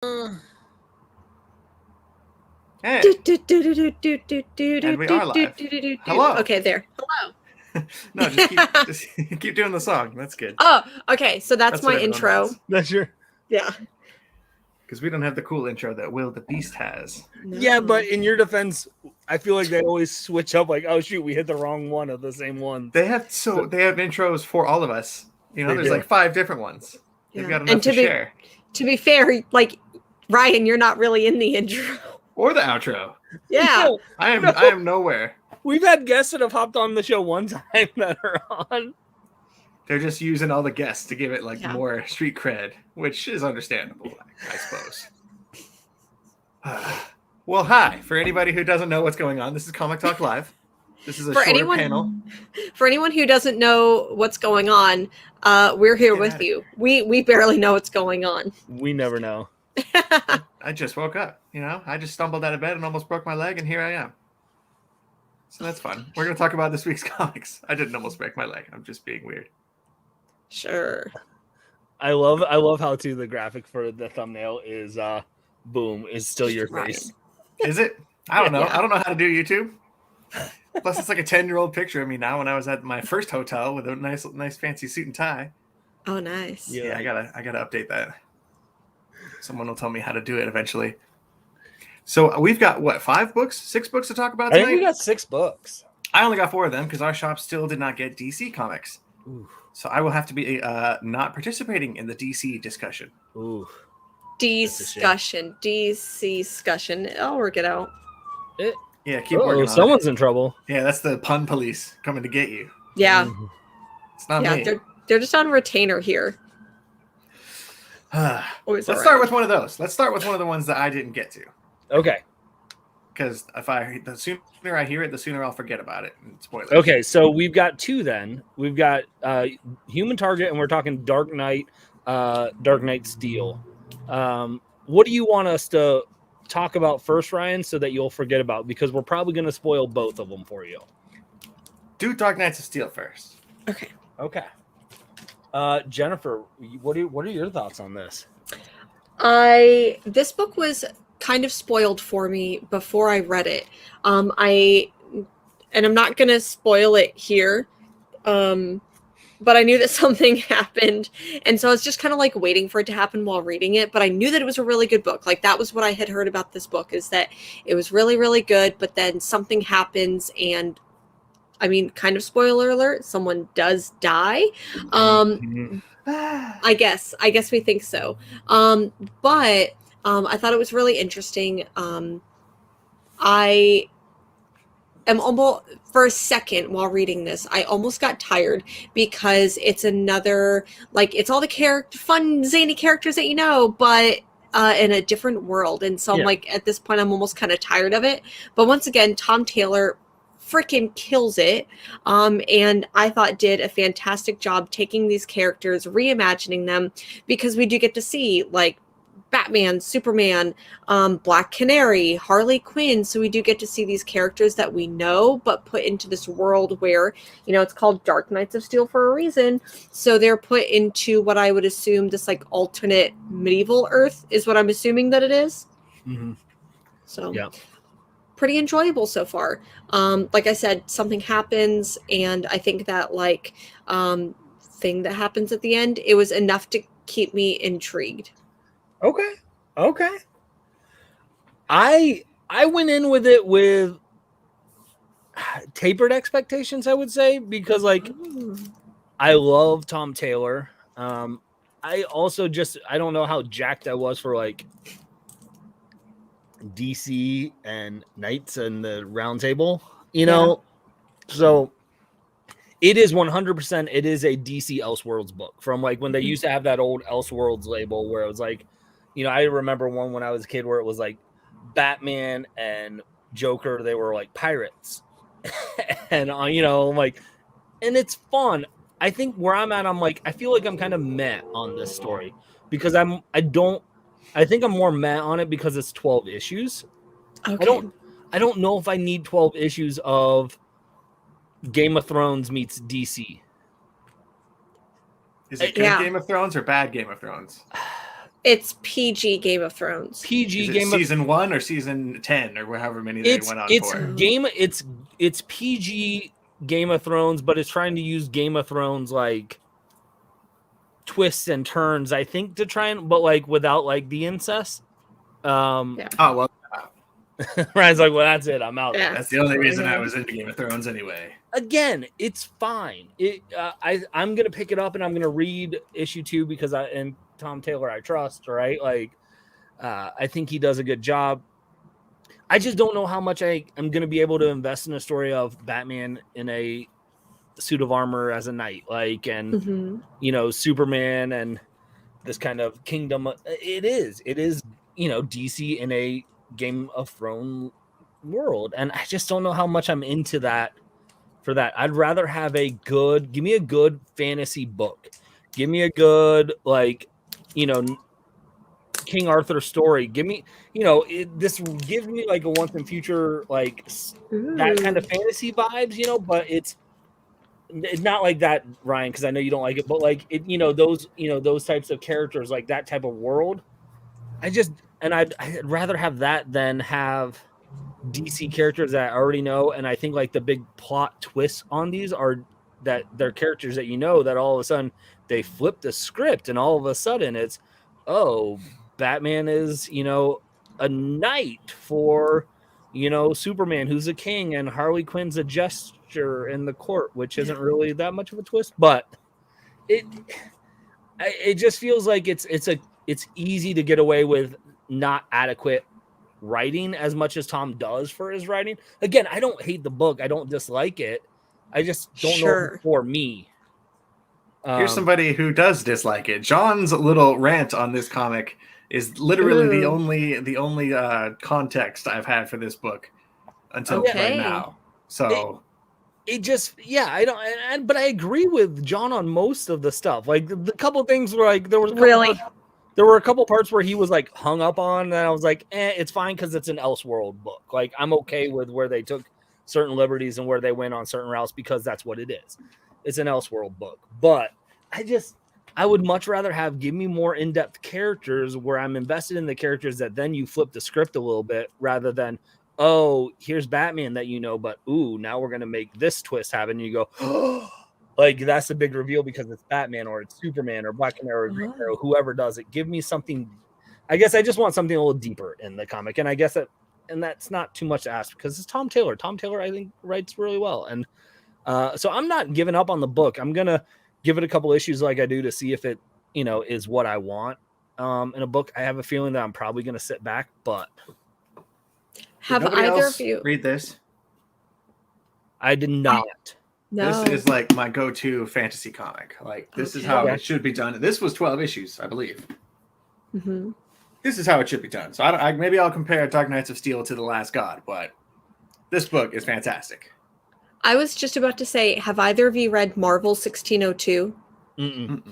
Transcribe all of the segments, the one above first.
Hey, and we are live. Hello. Okay, there. Hello. No, just keep doing the song. That's good. Oh, okay. So that's what my everyone intro. wants. That's your. Yeah. Because we don't have the cool intro that Will the Beast has. No. Yeah, but in your defense, I feel like they always switch up. Like, oh shoot, we hit the wrong one of the same one. They have intros for all of us. You know, They there's do. like 5 different ones. They've got enough And to share. To be fair, like Ryan, you're not really in the intro. Or the outro. Yeah. No, I am nowhere. we've had guests that have hopped on the show one time that are on. They're just using all the guests to give it like more street cred, which is understandable, I suppose. Well, hi. For anybody who doesn't know what's going on, this is Comic Talk Live. This is a short panel. For anyone who doesn't know what's going on, we're here with you. We barely know what's going on. We never know. I just woke up. You know, I just stumbled out of bed and almost broke my leg, and here I am. So that's fun. We're going to talk about this week's comics. I didn't almost break my leg. I'm just being weird. Sure. I love how too the graphic for the thumbnail is boom is still your face. Is it? I don't know. Yeah. I don't know how to do YouTube. Plus, it's like a 10-year-old picture of me now when I was at my first hotel with a nice fancy suit and tie. Oh, nice. Yeah, I gotta update that. Someone will tell me how to do it eventually. So we've got what, 5 books, 6 books to talk about tonight? I think we got 6 books. I only got 4 of them because our shop still did not get DC comics. Ooh. So I will have to be not participating in the DC discussion. Ooh. Discussion. I'll work it out. Yeah, keep working on someone's in trouble. Yeah, that's the pun police coming to get you. Yeah. Mm-hmm. It's not me. They're just on retainer here. Let's start with one of those. Let's start with one of the ones that I didn't get to. Okay. Because the sooner I hear it, the sooner I'll forget about it. Spoilers. Okay, so we've got 2 then. We've got Human Target, and we're talking Dark Knight Steel. What do you want us to talk about first, Ryan, so that you'll forget about? Because we're probably going to spoil both of them for you. Do Dark Knights of Steel first. Okay. Jennifer, what are your thoughts on this? This book was kind of spoiled for me before I read it. I'm not going to spoil it here. But I knew that something happened. And so I was just kind of like waiting for it to happen while reading it. But I knew that it was a really good book. Like that was what I had heard about this book, is that it was really, really good. But then something happens, and I mean, kind of spoiler alert, someone does die. I guess we think so. But I thought it was really interesting. I am almost, for a second while reading this, I almost got tired because it's another, like, it's all the fun, zany characters that you know, but in a different world. And so I'm like, at this point, I'm almost kind of tired of it. But once again, Tom Taylor freaking kills it. And I thought did a fantastic job taking these characters, reimagining them, because we do get to see like Batman, Superman, Black Canary, Harley Quinn. So we do get to see these characters that we know, but put into this world where, you know, it's called Dark Knights of Steel for a reason. So they're put into what I would assume this like alternate medieval Earth is what I'm assuming that it is. Mm-hmm. So pretty enjoyable so far. Like I said, something happens, and I think that like thing that happens at the end, it was enough to keep me intrigued. Okay. I went in with it with tapered expectations, I would say, because like I love Tom Taylor. I also I don't know how jacked I was for like DC and Knights and the Round Table, you know. So it is 100%. It is a DC Elseworlds book from like when they used to have that old Elseworlds label where it was like, you know, I remember one when I was a kid where it was like Batman and Joker. They were like pirates, and you know, like, and it's fun. I think where I'm at, I'm like, I feel like I'm kind of meh on this story because I think I'm more meh on it because it's 12 issues. Okay. I don't know if I need 12 issues of Game of Thrones meets DC. Is it good Game of Thrones or bad Game of Thrones? It's PG Game of Thrones. PG Is it Game of season 1 or season 10 or however many they went on for? It's PG Game of Thrones, but it's trying to use Game of Thrones like twists and turns, I think, to try and but like without like the incest. Yeah. Oh well, Ryan's like, well, that's it. I'm out. Yeah. that's the only reason I was into Game of Thrones anyway. Again, it's fine. I'm gonna pick it up and I'm gonna read issue 2 because and Tom Taylor I trust, right? Like, I think he does a good job. I just don't know how much I'm gonna be able to invest in a story of Batman in a suit of armor as a knight, like, and Superman and this kind of kingdom. It is DC in a Game of Thrones world, and I just don't know how much I'm into that. For that, I'd rather have give me a good fantasy book. Give me a good, like, King Arthur story. Give me, this gives me like a once and future, like that kind of fantasy vibes, but it's not like that, Ryan, because I know you don't like it, but like it, those types of characters, like that type of world. I'd rather have that than have DC characters that I already know, and I think like the big plot twists on these are that they're characters that that all of a sudden they flip the script, and all of a sudden it's, oh, Batman is a knight for Superman, who's a king, and Harley Quinn's a jester in the court, which isn't really that much of a twist, but it just feels like it's easy to get away with not adequate writing as much as Tom does for his writing. Again, I don't hate the book. I don't dislike it. I just don't know if it's for me. Here's somebody who does dislike it. John's little rant on this comic is literally the only context I've had for this book until right now. So it just, I don't, but I agree with John on most of the stuff. Like the couple things were like there were a couple parts where he was like hung up on, and I was like, it's fine because it's an Elseworld book. Like, I'm okay with where they took certain liberties and where they went on certain routes because that's what it is. It's an Elseworld book. But I would much rather give me more in-depth characters where I'm invested in the characters that then you flip the script a little bit rather than, oh, here's Batman that but now we're going to make this twist happen. And you go, oh, like, that's a big reveal because it's Batman or it's Superman or Black Arrow or Green Arrow, whoever does it. Give me something. I guess I just want something a little deeper in the comic. And I guess that's not too much to ask because it's Tom Taylor. Tom Taylor, I think, writes really well. And so I'm not giving up on the book. I'm going to give it a couple issues like I do to see if it, is what I want in a book. I have a feeling that I'm probably going to sit back, but. Have either of you read this? I did not. No. This is like my go-to fantasy comic. Like, this is how it should be done. This was 12 issues, I believe. Mm-hmm. This is how it should be done. So maybe I'll compare Dark Knights of Steel to The Last God, but this book is fantastic. I was just about to say, have either of you read Marvel 1602? Mm-mm.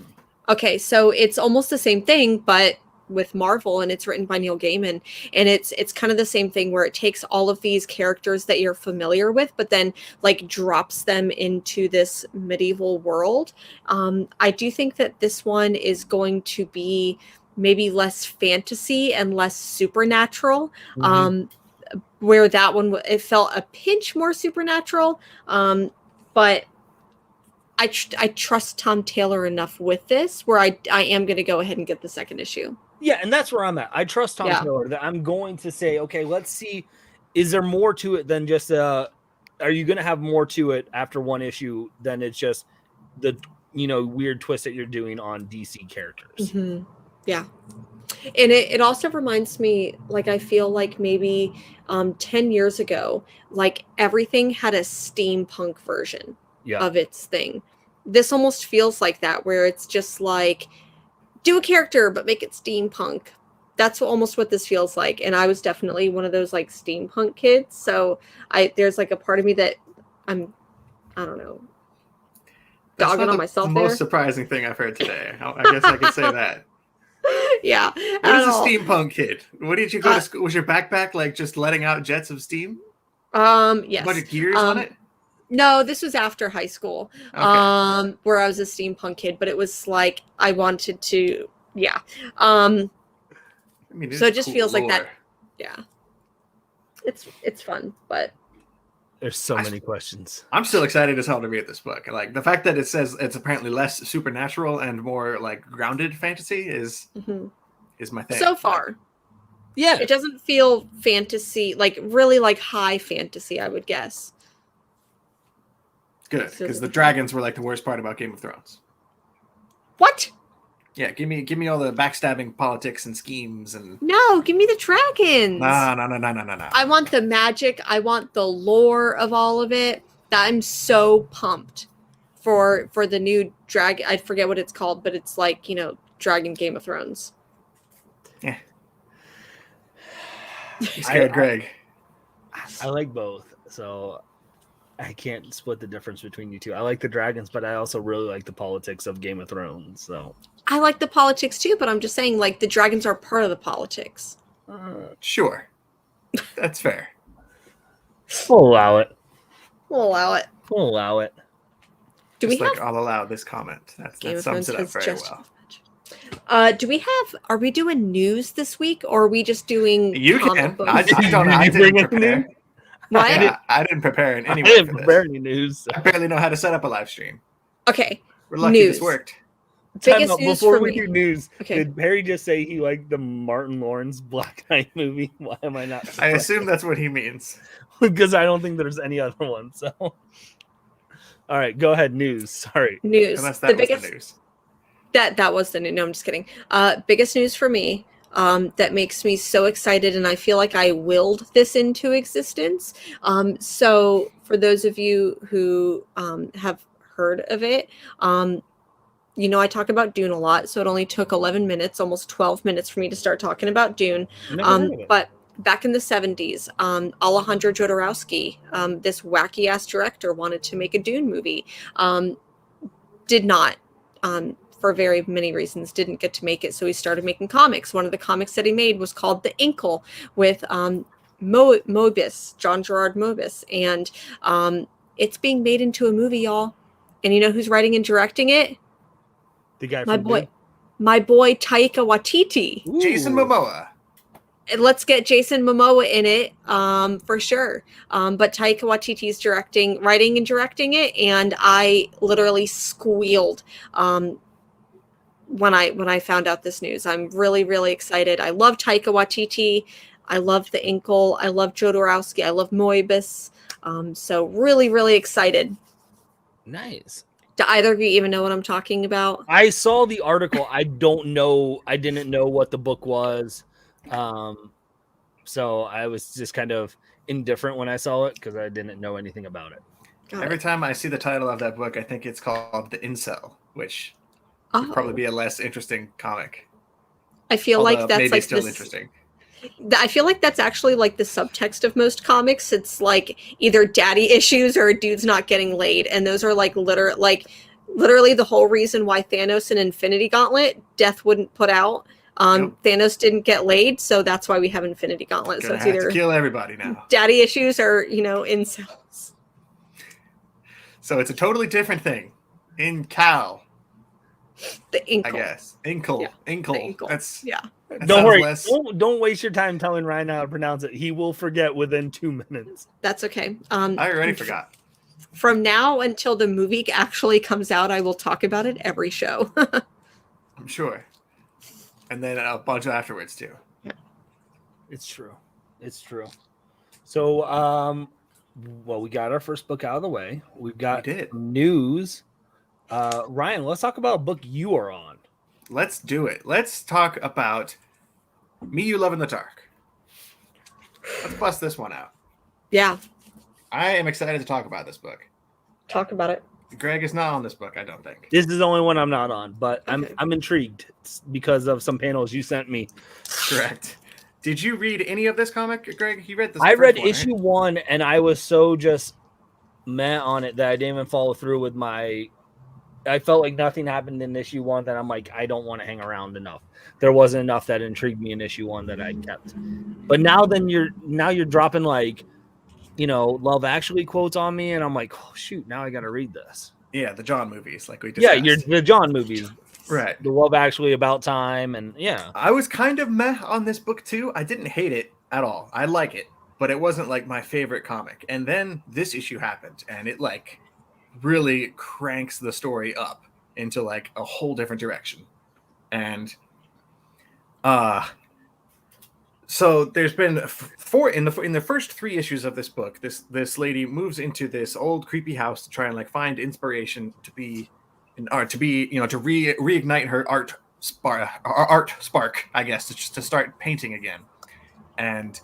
Okay, so it's almost the same thing, but with Marvel, and it's written by Neil Gaiman, and it's kind of the same thing where it takes all of these characters that you're familiar with, but then like drops them into this medieval world. I do think that this one is going to be maybe less fantasy and less supernatural. Where that one, it felt a pinch more supernatural, but I trust Tom Taylor enough with this where I am going to go ahead and get the second issue. Yeah, and that's where I'm at. I trust Tom Taylor that I'm going to say, okay, let's see, is there more to it than just are you going to have more to it after one issue than it's just the weird twist that you're doing on DC characters? Mm-hmm. Yeah. And it also reminds me, like, I feel like maybe 10 years ago, like everything had a steampunk version of its thing. This almost feels like that, where it's just like, do a character, but make it steampunk. That's almost what this feels like. And I was definitely one of those like steampunk kids. So there's like a part of me that I don't know, dogging on myself there. Most surprising thing I've heard today. I guess I could say that. Yeah. What is a steampunk kid? What did you go to school? Was your backpack like just letting out jets of steam? Yes. A bunch of gears on it? No, this was after high school, Okay. Where I was a steampunk kid, but it was like I wanted to, I mean, So it just cool feels lore. like that. Yeah, it's fun, but there's so many questions. I'm still excited as hell to read this book. Like the fact that it says it's apparently less supernatural and more like grounded fantasy is my thing. So far, yeah, it doesn't feel fantasy, like really like high fantasy, I would guess. Good, because the dragons were like the worst part about Game of Thrones. What? Yeah, give me all the backstabbing politics and schemes and. No, give me the dragons. No. I want the magic. I want the lore of all of it. I'm so pumped for the new dragon. I forget what it's called, but it's like, Dragon Game of Thrones. Yeah. You scared Greg. I like both, so I can't split the difference between you two. I like the dragons, but I also really like the politics of Game of Thrones. So I like the politics too, but I'm just saying, like, the dragons are part of the politics. Sure, that's fair. We'll allow it. We'll allow it. We'll allow it. I'll allow this comment. That sums it up very well. Are we doing news this week, or are we just doing You can. books? I don't know. I didn't prepare. What? I didn't prepare in any way. I didn't prepare any news. I barely know how to set up a live stream. Okay. We're lucky News. this worked. Biggest news Before for we me. do news, Okay. did Harry just say he liked the Martin Lawrence Black Knight movie? Why am I not? I assume that's what he means. Because I don't think there's any other one. So, all right, go ahead. News. Sorry. News. Unless that was the news. That was the news. No, I'm just kidding. Biggest news for me. That makes me so excited, and I feel like I willed this into existence. So for those of you who have heard of it, I talk about Dune a lot, so it only took 11 minutes, almost 12 minutes for me to start talking about Dune. But back in the 70s, Alejandro Jodorowsky, this wacky-ass director, wanted to make a Dune movie. Did not. For very many reasons, didn't get to make it, so he started making comics. One of the comics that he made was called The Inkle with Moebius, John Gerard Moebius, and it's being made into a movie, y'all. And you know who's writing and directing it? The guy my from boy, Dune? my boy Taika Waititi. Ooh. Jason Momoa. And let's get Jason Momoa in it, for sure. But Taika Waititi's writing and directing it, and I literally squealed when I found out this news. I'm really, really excited. I love Taika Waititi. I love The Inkle. I love Jodorowsky. I love Moebius. So really, really excited. Nice. Do either of you even know what I'm talking about? I saw the article. I don't know. I didn't know what the book was. So I was just kind of indifferent when I saw it because I didn't know anything about it. Every time I see the title of that book, I think it's called The Incel, which would probably be a less interesting comic. I feel like that's maybe like still interesting. I feel like that's actually like the subtext of most comics. It's like either daddy issues or a dude's not getting laid, and those are like literally the whole reason why Thanos and Infinity Gauntlet Death wouldn't put out. Thanos didn't get laid, so that's why we have Infinity Gauntlet. So it's either to kill everybody now. Daddy issues or incels. So it's a totally different thing. Incal. The Inkle. I guess. Inkle. Yeah, Inkle. That's Don't worry. Don't waste your time telling Ryan how to pronounce it. He will forget within 2 minutes. That's okay. I already forgot. From now until the movie actually comes out, I will talk about it every show. I'm sure. And then a bunch afterwards too. Yeah. It's true. So, well, we got our first book out of the way. We've got news. Ryan, let's talk about a book you are on. Let's do it. Let's talk about Me You Love in the Dark. Let's bust this one out. Yeah. I am excited to talk about this book. Talk about it. Greg is not on this book, I don't think. This is the only one I'm not on, but I'm intrigued because of some panels you sent me. Correct. Did you read any of this comic, Greg? You read this? I read issue 1, and I was so just meh on it that I didn't even follow through with my. I felt like nothing happened in issue 1 that I'm like, I don't want to hang around enough. There wasn't enough that intrigued me in issue 1 that I kept. But now you're dropping like, Love Actually quotes on me, and I'm like, oh shoot, now I got to read this. Yeah, the John movies, like we discussed. Yeah, the John movies. Right. The Love Actually About Time, and I was kind of meh on this book too. I didn't hate it at all. I like it, but it wasn't like my favorite comic. And then this issue happened, and it like really cranks the story up into like a whole different direction. And so there's been four in the first 3 issues of this book. This lady moves into this old creepy house to try and like find inspiration to be in art, to be, you know, to reignite her art spark, I guess, to start painting again. And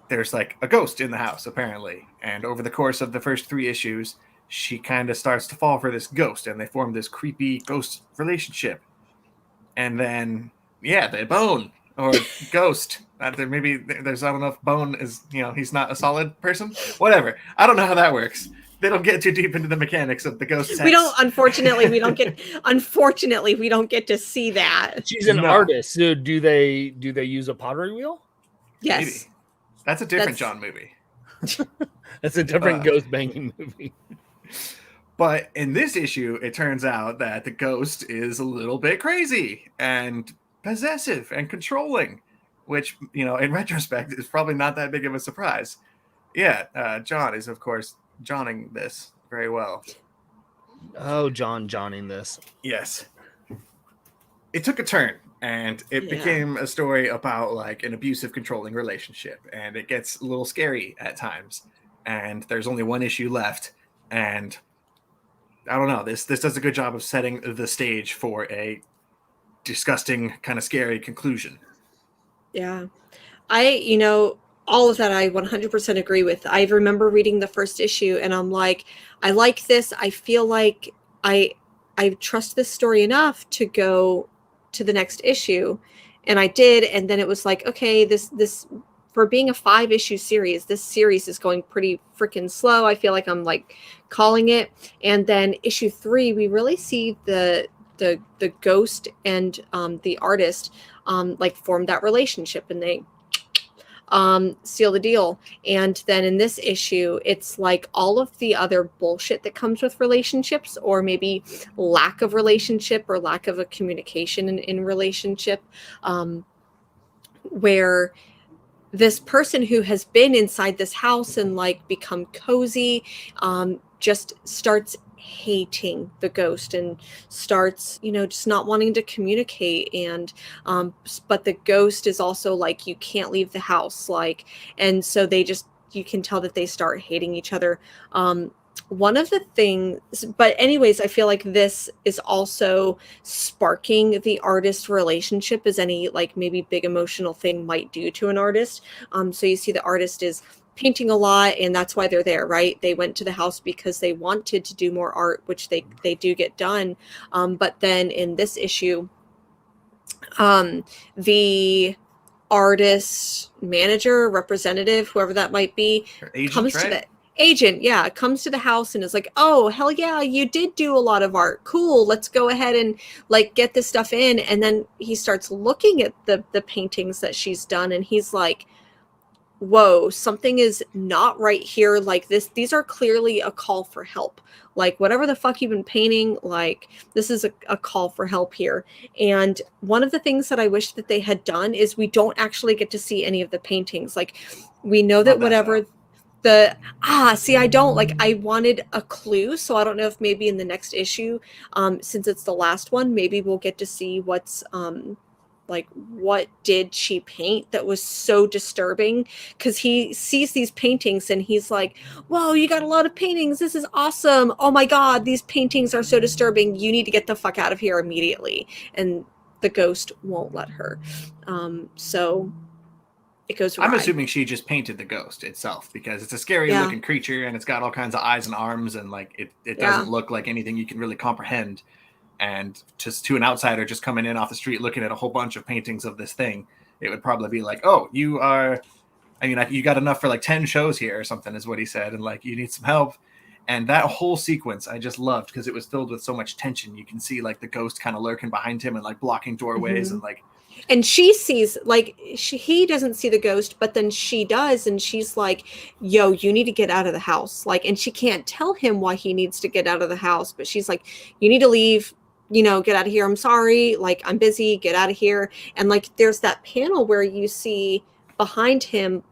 there's like a ghost in the house apparently. And over the course of the first 3 issues, she kind of starts to fall for this ghost, and they form this creepy ghost relationship. And then they bone. Or ghost. Maybe there's not enough bone. Is, you know, he's not a solid person. Whatever. I don't know how that works. They don't get too deep into the mechanics of the ghost sex. We don't. Unfortunately, we don't get. Unfortunately, we don't get to see that. She's an artist. So do they use a pottery wheel? Yes. Maybe. That's a different John movie. That's a different ghost banging movie. But in this issue, it turns out that the ghost is a little bit crazy and possessive and controlling, which, you know, in retrospect is probably not that big of a surprise. John is, of course, Johning this very well. Oh, Johning this. Yes. It took a turn, and it became a story about like an abusive, controlling relationship, and it gets a little scary at times. And there's only 1 issue left, and I don't know. This does a good job of setting the stage for a disgusting, kind of scary conclusion. Yeah. All of that I 100% agree with. I remember reading the first issue and I'm like, I like this. I feel like I trust this story enough to go to the next issue. And I did. And then it was like, okay, this for being a 5-issue series, this series is going pretty freaking slow. I feel like I'm like calling it. And then issue 3, we really see the ghost and the artist like form that relationship, and they seal the deal. And then in this issue, it's like all of the other bullshit that comes with relationships, or maybe lack of relationship or lack of a communication in relationship, where this person who has been inside this house and like become cozy just starts hating the ghost and starts, just not wanting to communicate. And but the ghost is also like, you can't leave the house, like, and so you can tell that they start hating each other. One of the things, but anyways, I feel like this is also sparking the artist relationship, as any like maybe big emotional thing might do to an artist. So you see the artist is painting a lot, and that's why they're there, right? They went to the house because they wanted to do more art, which they do get done. But then in this issue, the artist manager, representative, whoever that might be, comes to the agent, comes to the house and is like, oh, hell yeah, you did do a lot of art. Cool, let's go ahead and like get this stuff in. And then he starts looking at the paintings that she's done, and he's like, whoa, something is not right here. Like these are clearly a call for help. Like whatever the fuck you've been painting, like this is a call for help here. And one of the things that I wish that they had done is we don't actually get to see any of the paintings. Like we know that whatever I don't like, I wanted a clue. So I don't know if maybe in the next issue, since it's the last one, maybe we'll get to see what's, like what did she paint that was so disturbing, because he sees these paintings and he's like, whoa, you got a lot of paintings, this is awesome, oh my god, these paintings are so disturbing, you need to get the fuck out of here immediately. And the ghost won't let her. So it goes awry. I'm assuming she just painted the ghost itself, because it's a scary looking creature and it's got all kinds of eyes and arms, and like it doesn't look like anything you can really comprehend. And just to an outsider just coming in off the street looking at a whole bunch of paintings of this thing, it would probably be like, oh, you got enough for like 10 shows here or something, is what he said, and like you need some help. And that whole sequence I just loved, because it was filled with so much tension. You can see like the ghost kind of lurking behind him and like blocking doorways, and like, and she sees, like, he doesn't see the ghost, but then she does, and she's like, yo, you need to get out of the house. Like, and she can't tell him why he needs to get out of the house, but she's like, you need to leave. get out of here. I'm sorry. Like, I'm busy. Get out of here. And like, there's that panel where you see behind him,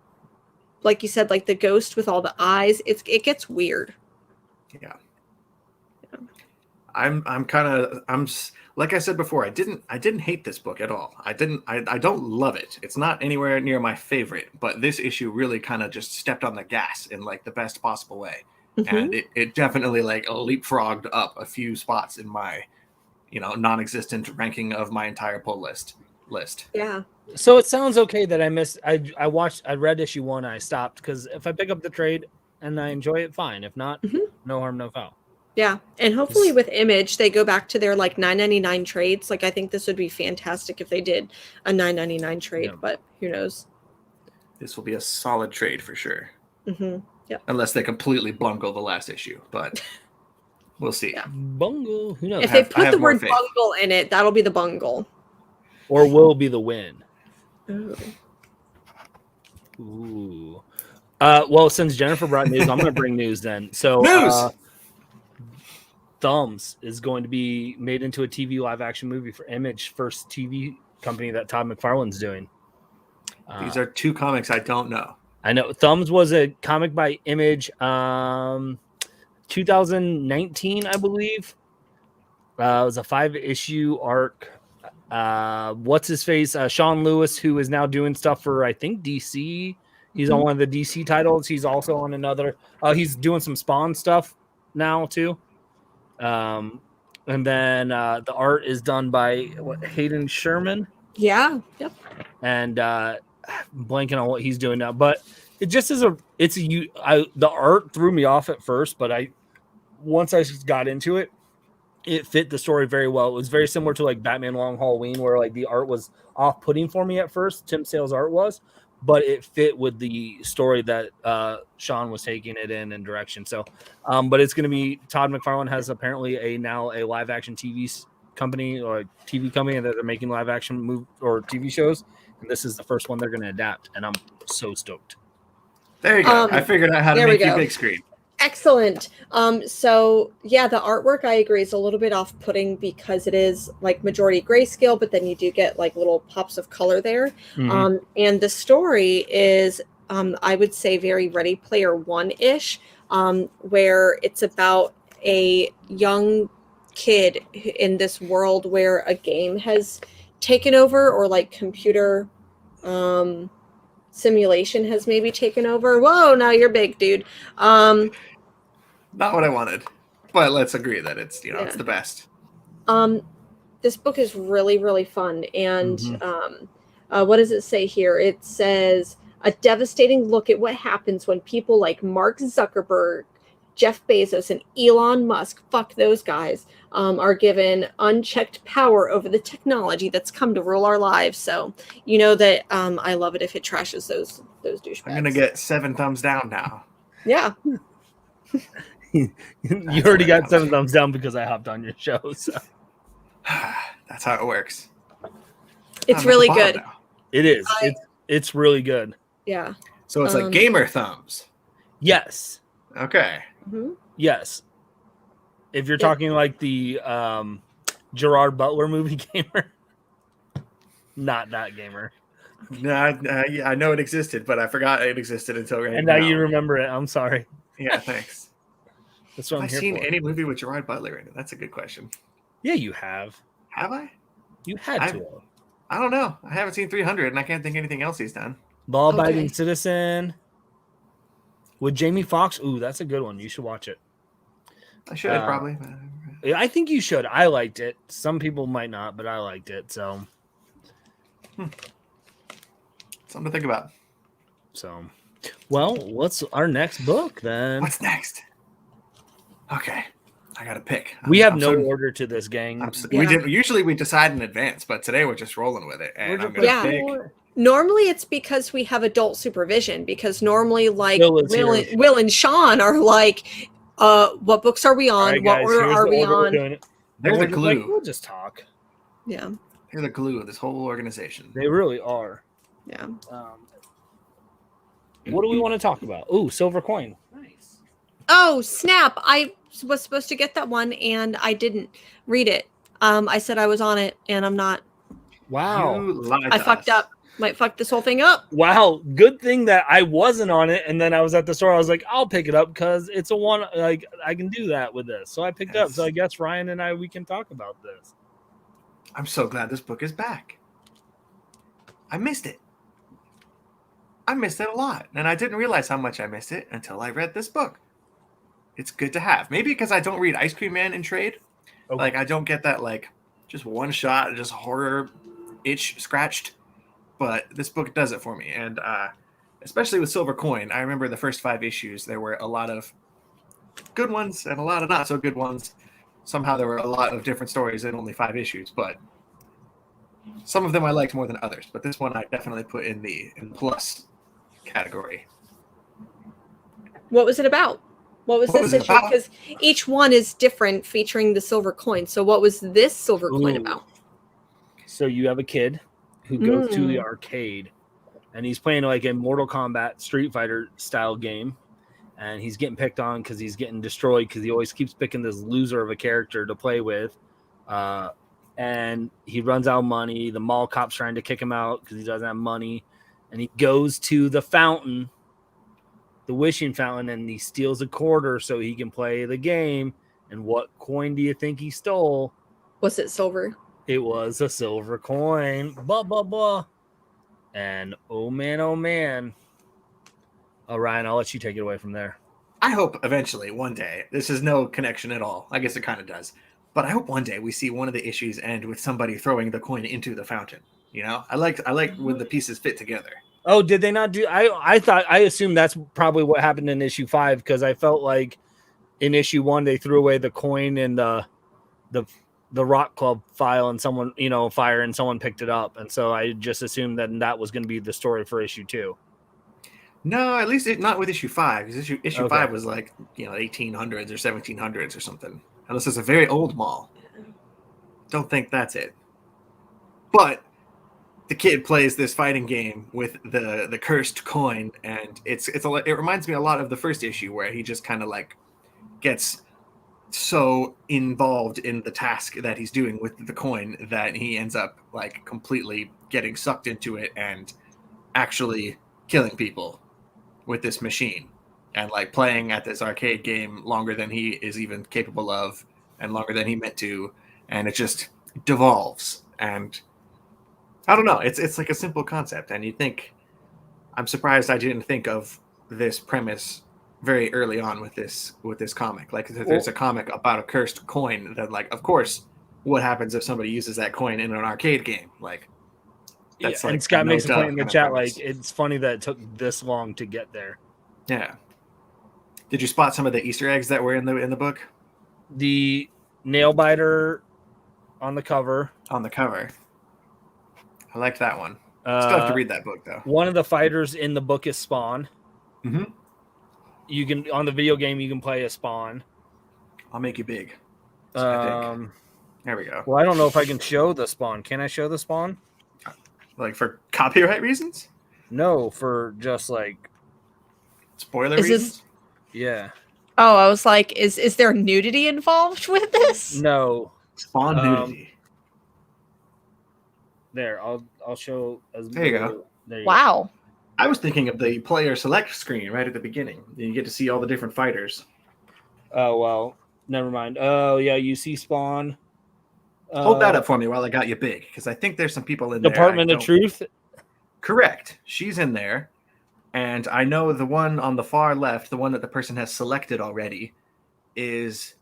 like you said, like the ghost with all the eyes. It gets weird. Yeah. I'm like I said before, I didn't hate this book at all. I don't love it. It's not anywhere near my favorite, but this issue really kind of just stepped on the gas in like the best possible way. Mm-hmm. And it definitely like leapfrogged up a few spots in my, non-existent ranking of my entire pull list. Yeah. So it sounds okay that I missed. I read issue 1. I stopped because if I pick up the trade and I enjoy it, fine. If not, no harm, no foul. Yeah, and hopefully with Image, they go back to their like $9.99 trades. Like, I think this would be fantastic if they did a $9.99 trade, but who knows? This will be a solid trade for sure. Mm-hmm. Yeah. Unless they completely bungle the last issue, but we'll see. Yeah. Bungle, who knows? If they put the word bungle in it, that'll be the bungle. Or will be the win. Ooh. Well, since Jennifer brought news, I'm going to bring news then. So, news! Thumbs is going to be made into a TV live action movie for Image, first TV company that Todd McFarlane's doing. These are 2 comics I don't know. I know. Thumbs was a comic by Image, 2019, I believe. It was a 5-issue arc. What's his face? Sean Lewis, who is now doing stuff for, I think, DC. He's on one of the DC titles. He's also on another. He's doing some Spawn stuff now too. And then the art is done by Hayden Sherman. Yeah. Yep. And blanking on what he's doing now, but it just is the art threw me off at first, but once I got into it, it fit the story very well. It was very similar to like Batman Long Halloween, where like the art was off-putting for me at first. Tim Sale's art was, but it fit with the story that Sean was taking it in and direction. So, but it's going to be Todd McFarlane has apparently now a live action TV company or a TV company that are making live action movie or TV shows, and this is the first one they're going to adapt, and I'm so stoked. There you go. I figured out how to make you big screen. Excellent. So yeah, the artwork I agree is a little bit off-putting because it is like majority grayscale, but then you do get like little pops of color there. Mm-hmm. And the story is, I would say, very Ready Player One-ish, where it's about a young kid in this world where a game has taken over, or like computer simulation has maybe taken over. Whoa, now you're big, dude. Not what I wanted, but let's agree that it's it's the best. This book is really, really fun, and what does it say here? It says a devastating look at what happens when people like Mark Zuckerberg, Jeff Bezos, and Elon Musk, fuck those guys, are given unchecked power over the technology that's come to rule our lives. So you know that I love it if it trashes those douchebags. I'm gonna get 7 thumbs down now. Yeah. You already got 7 thumbs down because I hopped on your show. So that's how it works. It's really good. Now. It is. It's really good. Yeah. So it's like gamer thumbs. Yes. Okay. Mm-hmm. Yes. If you're talking like the Gerard Butler movie gamer, not that gamer. No, I know it existed, but I forgot it existed until right now. And now you remember it. I'm sorry. Yeah, thanks. That's what Have I seen any movie with Gerard Butler in it? That's a good question. Yeah, you have. Have I? You had to. I don't know. I haven't seen 300, and I can't think anything else he's done. Law-abiding citizen with Jamie Foxx. Ooh, that's a good one. You should watch it. I should probably. I think you should. I liked it. Some people might not, but I liked it. So, something to think about. So, well, what's our next book then? What's next? Okay, I got to pick. We have no order to this, gang. We did. Usually we decide in advance, but today we're just rolling with it. And I'm gonna pick. Normally it's because we have adult supervision. Because normally, like Will and Sean are like, "What books are we on? Right, what guys, order are we on?" They're the glue. Like, we'll just talk. Yeah, they're the glue of this whole organization. They really are. Yeah. What do we want to talk about? Ooh, silver coin. Nice. Oh, snap. I was supposed to get that one and I didn't read it. I said I was on it, and I'm not. Wow. You lied I to fucked us. up. Might fuck this whole thing up. Wow. Good thing that I wasn't on it, and then I was at the store. I was like, I'll pick it up because it's a one. Like I can do that with this. So I picked it up. So I guess Ryan and we can talk about this. I'm so glad this book is back. I missed it. I missed it a lot, and I didn't realize how much I missed it until I read this book. It's good to have. Maybe because I don't read Ice Cream Man in trade. Okay. Like, I don't get that, like, just one shot, just horror itch scratched. But this book does it for me. And especially with Silver Coin, I remember the first 5 issues, there were a lot of good ones and a lot of not so good ones. Somehow there were a lot of different stories in only 5 issues, but some of them I liked more than others. But this one I definitely put in the plus category. What was it about? What was this issue? Because each one is different, featuring the silver coin. So what was this silver coin about? So you have a kid who goes to the arcade, and he's playing like a Mortal Kombat Street Fighter style game, and he's getting picked on because he's getting destroyed because he always keeps picking this loser of a character to play with. And he runs out of money. The mall cop's trying to kick him out because he doesn't have money. And he goes to the fountain, the wishing fountain, and he steals a quarter so he can play the game. And what coin do you think he stole? Was it silver? It was a silver coin. Blah, blah, blah. And oh, man, oh, man. Oh, Ryan, I'll let you take it away from there. I hope eventually, one day, this is no connection at all. I guess it kind of does. But I hope one day we see one of the issues end with somebody throwing the coin into the fountain. You know, I like when the pieces fit together. Oh, did they not do? I assumed that's probably what happened in issue 5 because I felt like in issue 1 they threw away the coin in the Rock Club file and someone fire and someone picked it up, and so I just assumed that was going to be the story for issue 2. No, at least not with issue 5 because issue 5 was like 1800s or 1700s or something. Unless it's a very old mall. Don't think that's it. But the kid plays this fighting game with the cursed coin, and it reminds me a lot of the first issue where he just kind of like gets so involved in the task that he's doing with the coin that he ends up like completely getting sucked into it and actually killing people with this machine and like playing at this arcade game longer than he is even capable of and longer than he meant to, and it just devolves. And I don't know, it's like a simple concept, and you think, I'm surprised I didn't think of this premise very early on with this comic. Like, if there's a comic about a cursed coin, then like, of course, what happens if somebody uses that coin in an arcade game? Like, that's and Scott makes a point in the chat, like, it's funny that it took this long to get there. Yeah. Did you spot some of the Easter eggs that were in the book? The nail biter on the cover. On the cover. I liked that one. Still have to read that book though. One of the fighters in the book is Spawn. Mm-hmm. You can on the video game you can play as Spawn. I'll make you big. There we go. Well, I don't know if I can show the Spawn. Can I show the Spawn? Like for copyright reasons? No, for just like spoiler reasons. Yeah. Oh, I was like, is there nudity involved with this? No. Spawn nudity. There, I'll show. There you go. Wow. I was thinking of the player select screen right at the beginning. You get to see all the different fighters. Oh, well, never mind. Oh, yeah, you see Spawn. Hold that up for me while I got you big, because I think there's some people in there. Department of Truth? Correct. She's in there. And I know the one on the far left, the one that the person has selected already, is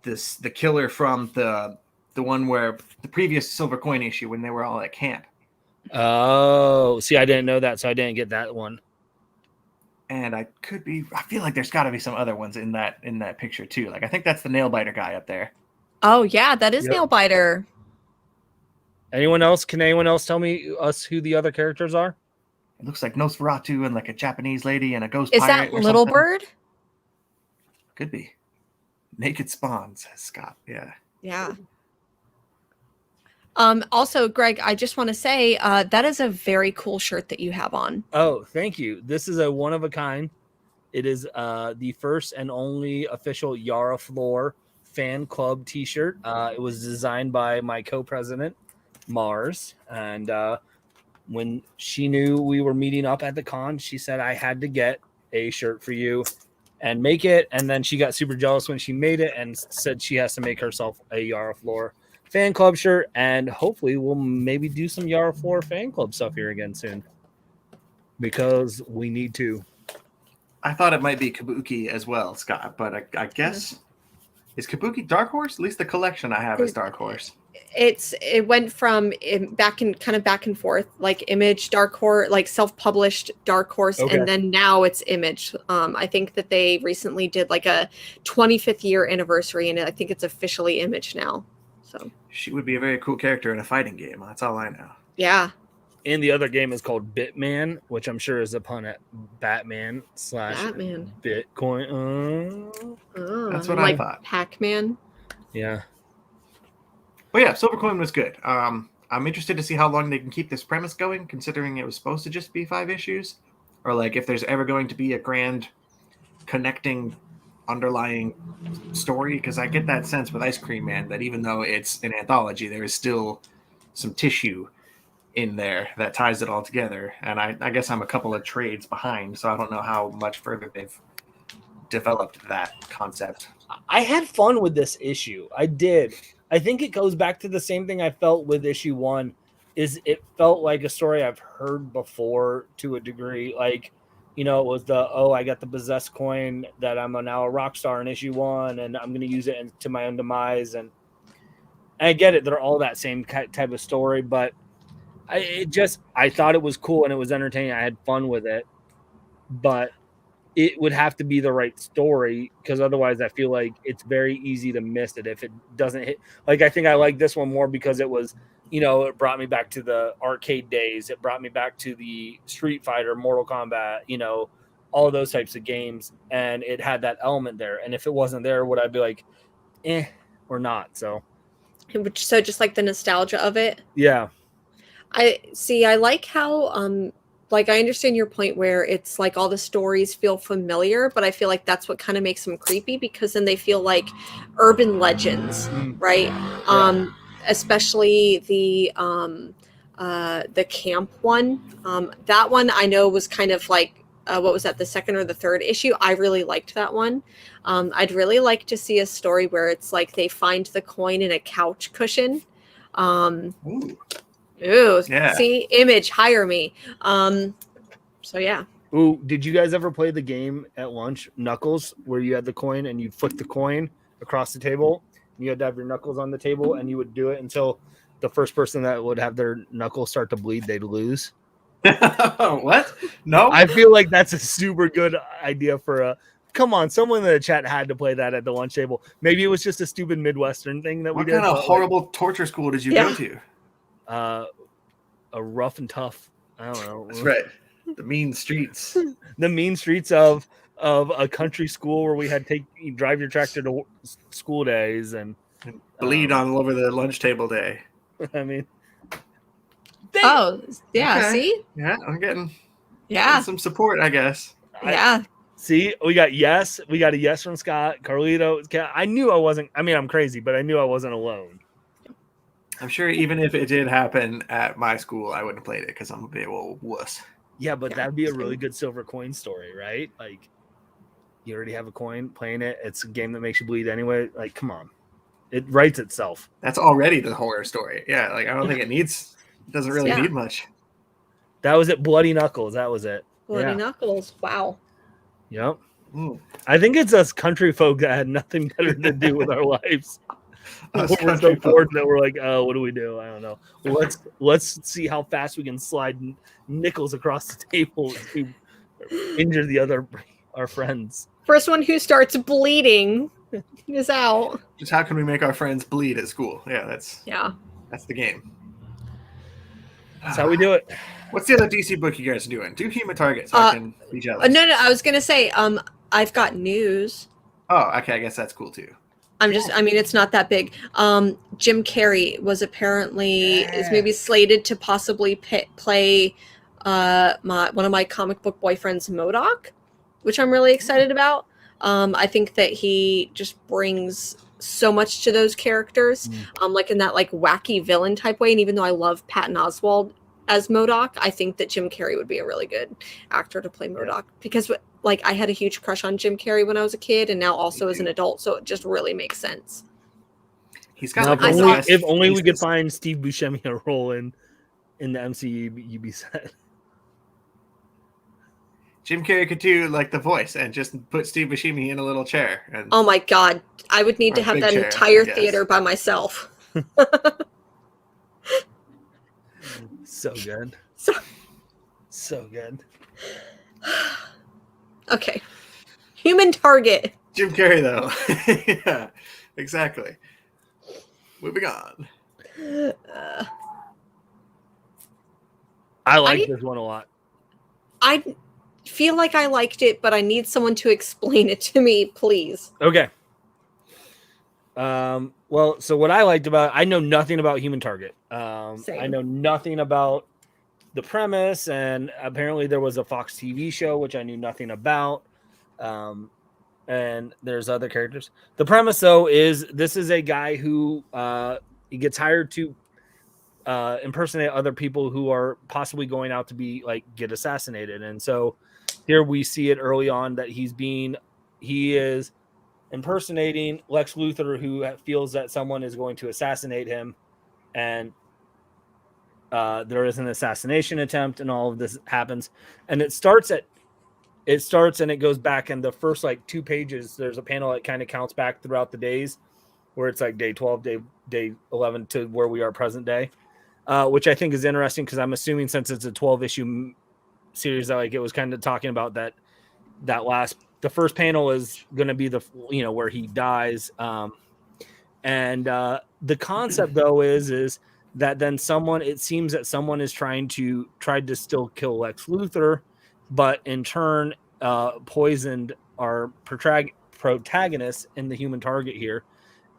the killer from the one where the previous silver coin issue when they were all at camp. Oh, see, I didn't know that, so I didn't get that one. And I feel like there's got to be some other ones in that picture too. Like I think that's the nail biter guy up there. Oh yeah, that is nail biter. Anyone else? Can anyone else tell us who the other characters are? It looks like Nosferatu and like a Japanese lady and a ghost is pirate. Is that Little Bird? Could be. Naked Spawn, says Scott. Yeah. Yeah. Also, Greg, I just want to say that is a very cool shirt that you have on. Oh, thank you. This is a one of a kind. It is the first and only official Yara Floor fan club t-shirt. It was designed by my co-president, Mars. And when she knew we were meeting up at the con, she said, I had to get a shirt for you and make it. And then she got super jealous when she made it and said she has to make herself a Yara Floor fan club shirt. And hopefully we'll maybe do some Yara Floor fan club stuff here again soon, because we need to. I thought it might be Kabuki as well, Scott, but I guess is Kabuki Dark Horse? At least the collection I have is Dark Horse. It went from back and forth, like Image, Dark Horse, like self-published Dark Horse, and then now it's Image. I think that they recently did like a 25th year anniversary, and I think it's officially Image now. So she would be a very cool character in a fighting game. That's all I know. Yeah. And the other game is called Bitman, which I'm sure is a pun at Batman / Bitcoin. That's what like I thought. Pac-Man. Yeah. But yeah, Silvercoin was good. I'm interested to see how long they can keep this premise going, considering it was supposed to just be 5 issues. Or like if there's ever going to be a grand connecting underlying story, because I get that sense with Ice Cream Man that even though it's an anthology, there is still some tissue in there that ties it all together. And I guess I'm a couple of trades behind, so I don't know how much further they've developed that concept. I had fun with this issue. I did. I think it goes back to the same thing I felt with issue 1, is it felt like a story I've heard before to a degree. Like, you know, it was I got the possessed coin that I'm now a rock star in issue 1, and I'm going to use it to my own demise. And I get it. They're all that same type of story, but I thought it was cool and it was entertaining. I had fun with it, but it would have to be the right story, because otherwise I feel like it's very easy to miss it if it doesn't hit. Like, I think I like this one more because it was, you know, it brought me back to the arcade days. It brought me back to the Street Fighter, Mortal Kombat, you know, all those types of games. And it had that element there. And if it wasn't there, would I be like, or not? So just like the nostalgia of it. Yeah. I like how, like, I understand your point where it's like all the stories feel familiar, but I feel like that's what kind of makes them creepy, because then they feel like urban legends, right? Yeah. Especially the camp one. That one I know was kind of like, what was that, the second or the third issue? I really liked that one. I'd really like to see a story where it's like they find the coin in a couch cushion. Ooh, yeah. See, Image, hire me. So yeah. Ooh, did you guys ever play the game at lunch, Knuckles, where you had the coin and you flick the coin across the table? You had to have your knuckles on the table, and you would do it until the first person that would have their knuckles start to bleed, they'd lose. What? No. I feel like that's a super good idea for a. Come on, someone in the chat had to play that at the lunch table. Maybe it was just a stupid Midwestern thing that we did. What kind of horrible torture school did you go to? A rough and tough. I don't know. That's right. The mean streets. The mean streets of a country school where we had you drive your tractor to school days and bleed all over the lunch table day. I mean. Oh yeah. Okay. See. Yeah, I'm getting some support, I guess. Yeah. See, we got a yes from Scott, Carlito. I knew I wasn't. I mean, I'm crazy, but I knew I wasn't alone. I'm sure even if it did happen at my school, I wouldn't have played it because I'm a big old wuss. Yeah, but that'd be a really good silver coin story, right? Like, you already have a coin, playing it. It's a game that makes you bleed anyway. Like, come on. It writes itself. That's already the horror story. Yeah, like, I don't think it doesn't really need much. That was it. Bloody Knuckles. That was it. Bloody Knuckles. Wow. Yep. I think it's us country folk that had nothing better to do with our lives. We're so bored that we're like, oh, what do we do? I don't know. Let's see how fast we can slide nickels across the table to injure our friends. First one who starts bleeding is out. Just how can we make our friends bleed at school? Yeah, that's the game. That's how we do it. What's the other DC book you guys are doing? Do Human Target so I can be jealous. No, I was gonna say, I've got news. Oh, okay, I guess that's cool too. It's not that big. Jim Carrey was apparently is maybe slated to possibly play one of my comic book boyfriends, MODOK, which I'm really excited about. I think that he just brings so much to those characters, like in that like wacky villain type way. And even though I love Patton Oswalt as MODOK, I think that Jim Carrey would be a really good actor to play MODOK because like I had a huge crush on Jim Carrey when I was a kid, and now also as an adult, so it just really makes sense. He's got if only we could find Steve Buscemi a role in the MCU, you'd be set. Jim Carrey could do like the voice and just put Steve Buscemi in a little chair. And, oh my god, I would need to have that entire theater by myself. So good. So good. Okay. Human Target. Jim Carrey, though. Yeah, exactly. Moving on. I like this one a lot. I feel like I liked it, but I need someone to explain it to me, please. Okay. Well, so what I liked about, I know nothing about Human Target. I know nothing about the premise, and apparently there was a Fox TV show, which I knew nothing about. And there's other characters. The premise, though, is this is a guy who he gets hired to impersonate other people who are possibly going out to be like get assassinated. And so here we see it early on that he is impersonating Lex Luthor, who feels that someone is going to assassinate him, and there is an assassination attempt, and all of this happens. And it starts and it goes back, and the first like 2 pages, there's a panel that kind of counts back throughout the days, where it's like day 12, day 11 to where we are present day, which I think is interesting because I'm assuming since it's a 12-issue series that like it was kind of talking about that the first panel is going to be the where he dies, and the concept though is that then it seems that someone is tried to still kill Lex Luthor, but in turn poisoned our protagonist in the Human Target here,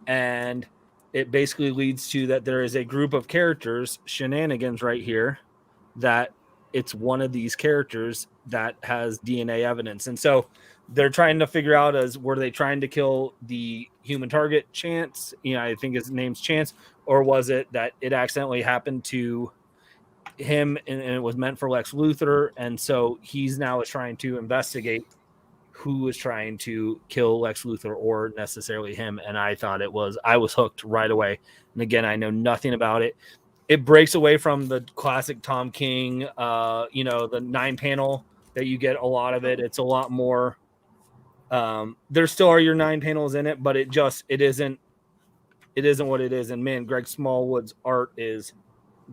and it basically leads to that there is a group of characters shenanigans right here that it's one of these characters that has DNA evidence. And so they're trying to figure out were they trying to kill the Human Target Chance? I think his name's Chance, or was it that it accidentally happened to him and it was meant for Lex Luthor? And so he's now trying to investigate who was trying to kill Lex Luthor or necessarily him. And I was hooked right away. And again, I know nothing about it. It breaks away from the classic Tom King, the 9-panel that you get a lot of it. It's a lot more. There still are your 9 panels in it, but it isn't what it is. And man, Greg Smallwood's art is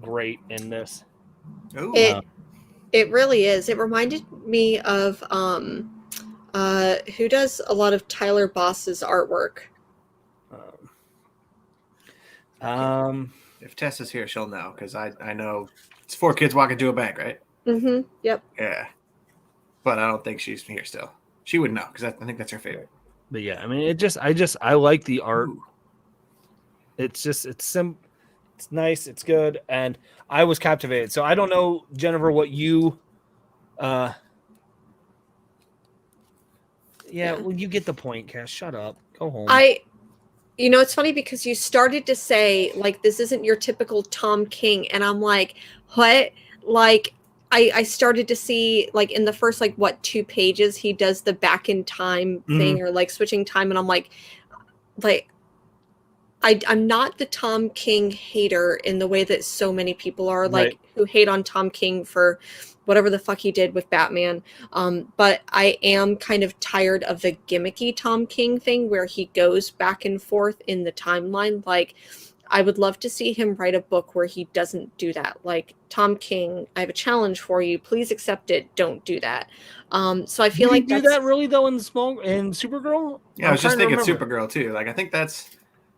great in this. It really is. It reminded me of who does a lot of Tyler Boss's artwork. If Tess is here, she'll know, because I know it's 4 kids walking to a bank, right? Mm-hmm. Yep. Yeah, but I don't think she's here still. She would know because I think that's her favorite. But yeah, I mean, I like the art. Ooh. It's nice, it's good, and I was captivated. So I don't know, Jennifer, what you well, you get the point, Cass. Shut up. Go home. It's funny because you started to say, like, this isn't your typical Tom King, and I'm like, what? Like, I started to see, like, in the first, 2 pages, he does the back in time thing, or, switching time, and I'm like, I'm not the Tom King hater in the way that so many people are, who hate on Tom King for whatever the fuck he did with Batman. But I am kind of tired of the gimmicky Tom King thing where he goes back and forth in the timeline. Like, I would love to see him write a book where he doesn't do that. Like, Tom King, I have a challenge for you. Please accept it. Don't do that. So I feel like do that really though in Supergirl? Yeah, I was just thinking Supergirl too. Like, I think does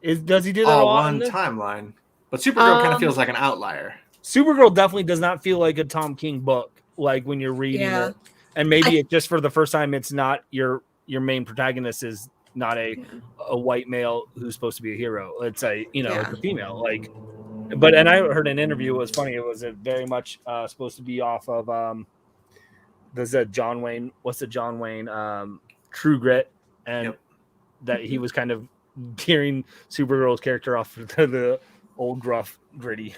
he do that all on timeline? But Supergirl kind of feels like an outlier. Supergirl definitely does not feel like a Tom King book, like when you're reading it. And maybe it just for the first time, it's not your main protagonist is not a white male who's supposed to be a hero. It's it's a female. And I heard an interview. It was funny. It was very much supposed to be off of there's a John Wayne. What's the John Wayne? True Grit. and that he was kind of gearing Supergirl's character off to the old gruff, gritty.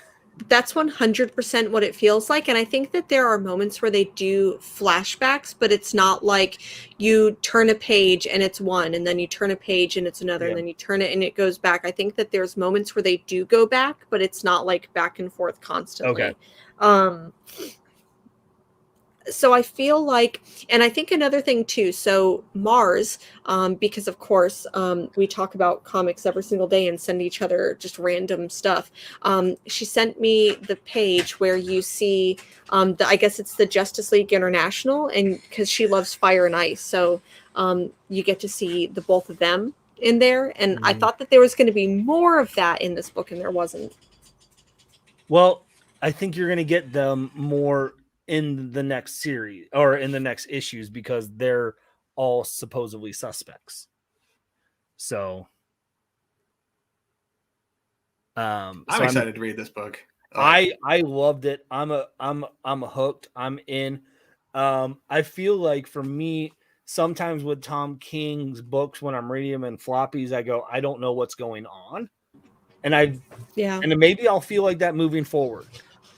That's 100% what it feels like. And I think that there are moments where they do flashbacks, but it's not like you turn a page and it's one, and then you turn a page and it's another, and then you turn it and it goes back. I think that there's moments where they do go back, but it's not like back and forth constantly. Okay. So I feel like, and I think another thing too, so Mars, because of course we talk about comics every single day and send each other just random stuff. She sent me the page where you see, I guess it's the Justice League International, and because she loves Fire and Ice, so you get to see the both of them in there. And I thought that there was going to be more of that in this book, and there wasn't. Well, I think you're going to get them more in the next series or in the next issues because they're all supposedly suspects. So I'm excited to read this book. I loved it. I'm hooked. I'm in. I feel like for me, sometimes with Tom King's books, when I'm reading them in floppies, I go, I don't know what's going on. And maybe I'll feel like that moving forward.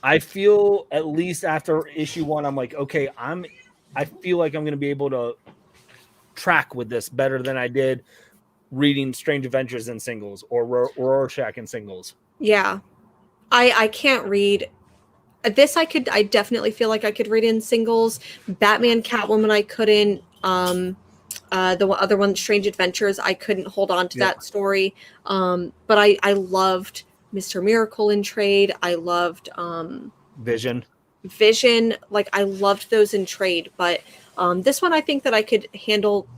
I feel at least after issue 1, I'm like, okay, I feel like I'm going to be able to track with this better than I did reading Strange Adventures in singles or Rorschach in singles. Yeah. I can't read this. I definitely feel like I could read in singles. Batman, Catwoman, I couldn't. The other one, Strange Adventures, I couldn't hold on to that story. But I loved Mr. Miracle in trade. I loved Vision. Like I loved those in trade, but this one I think that I can handle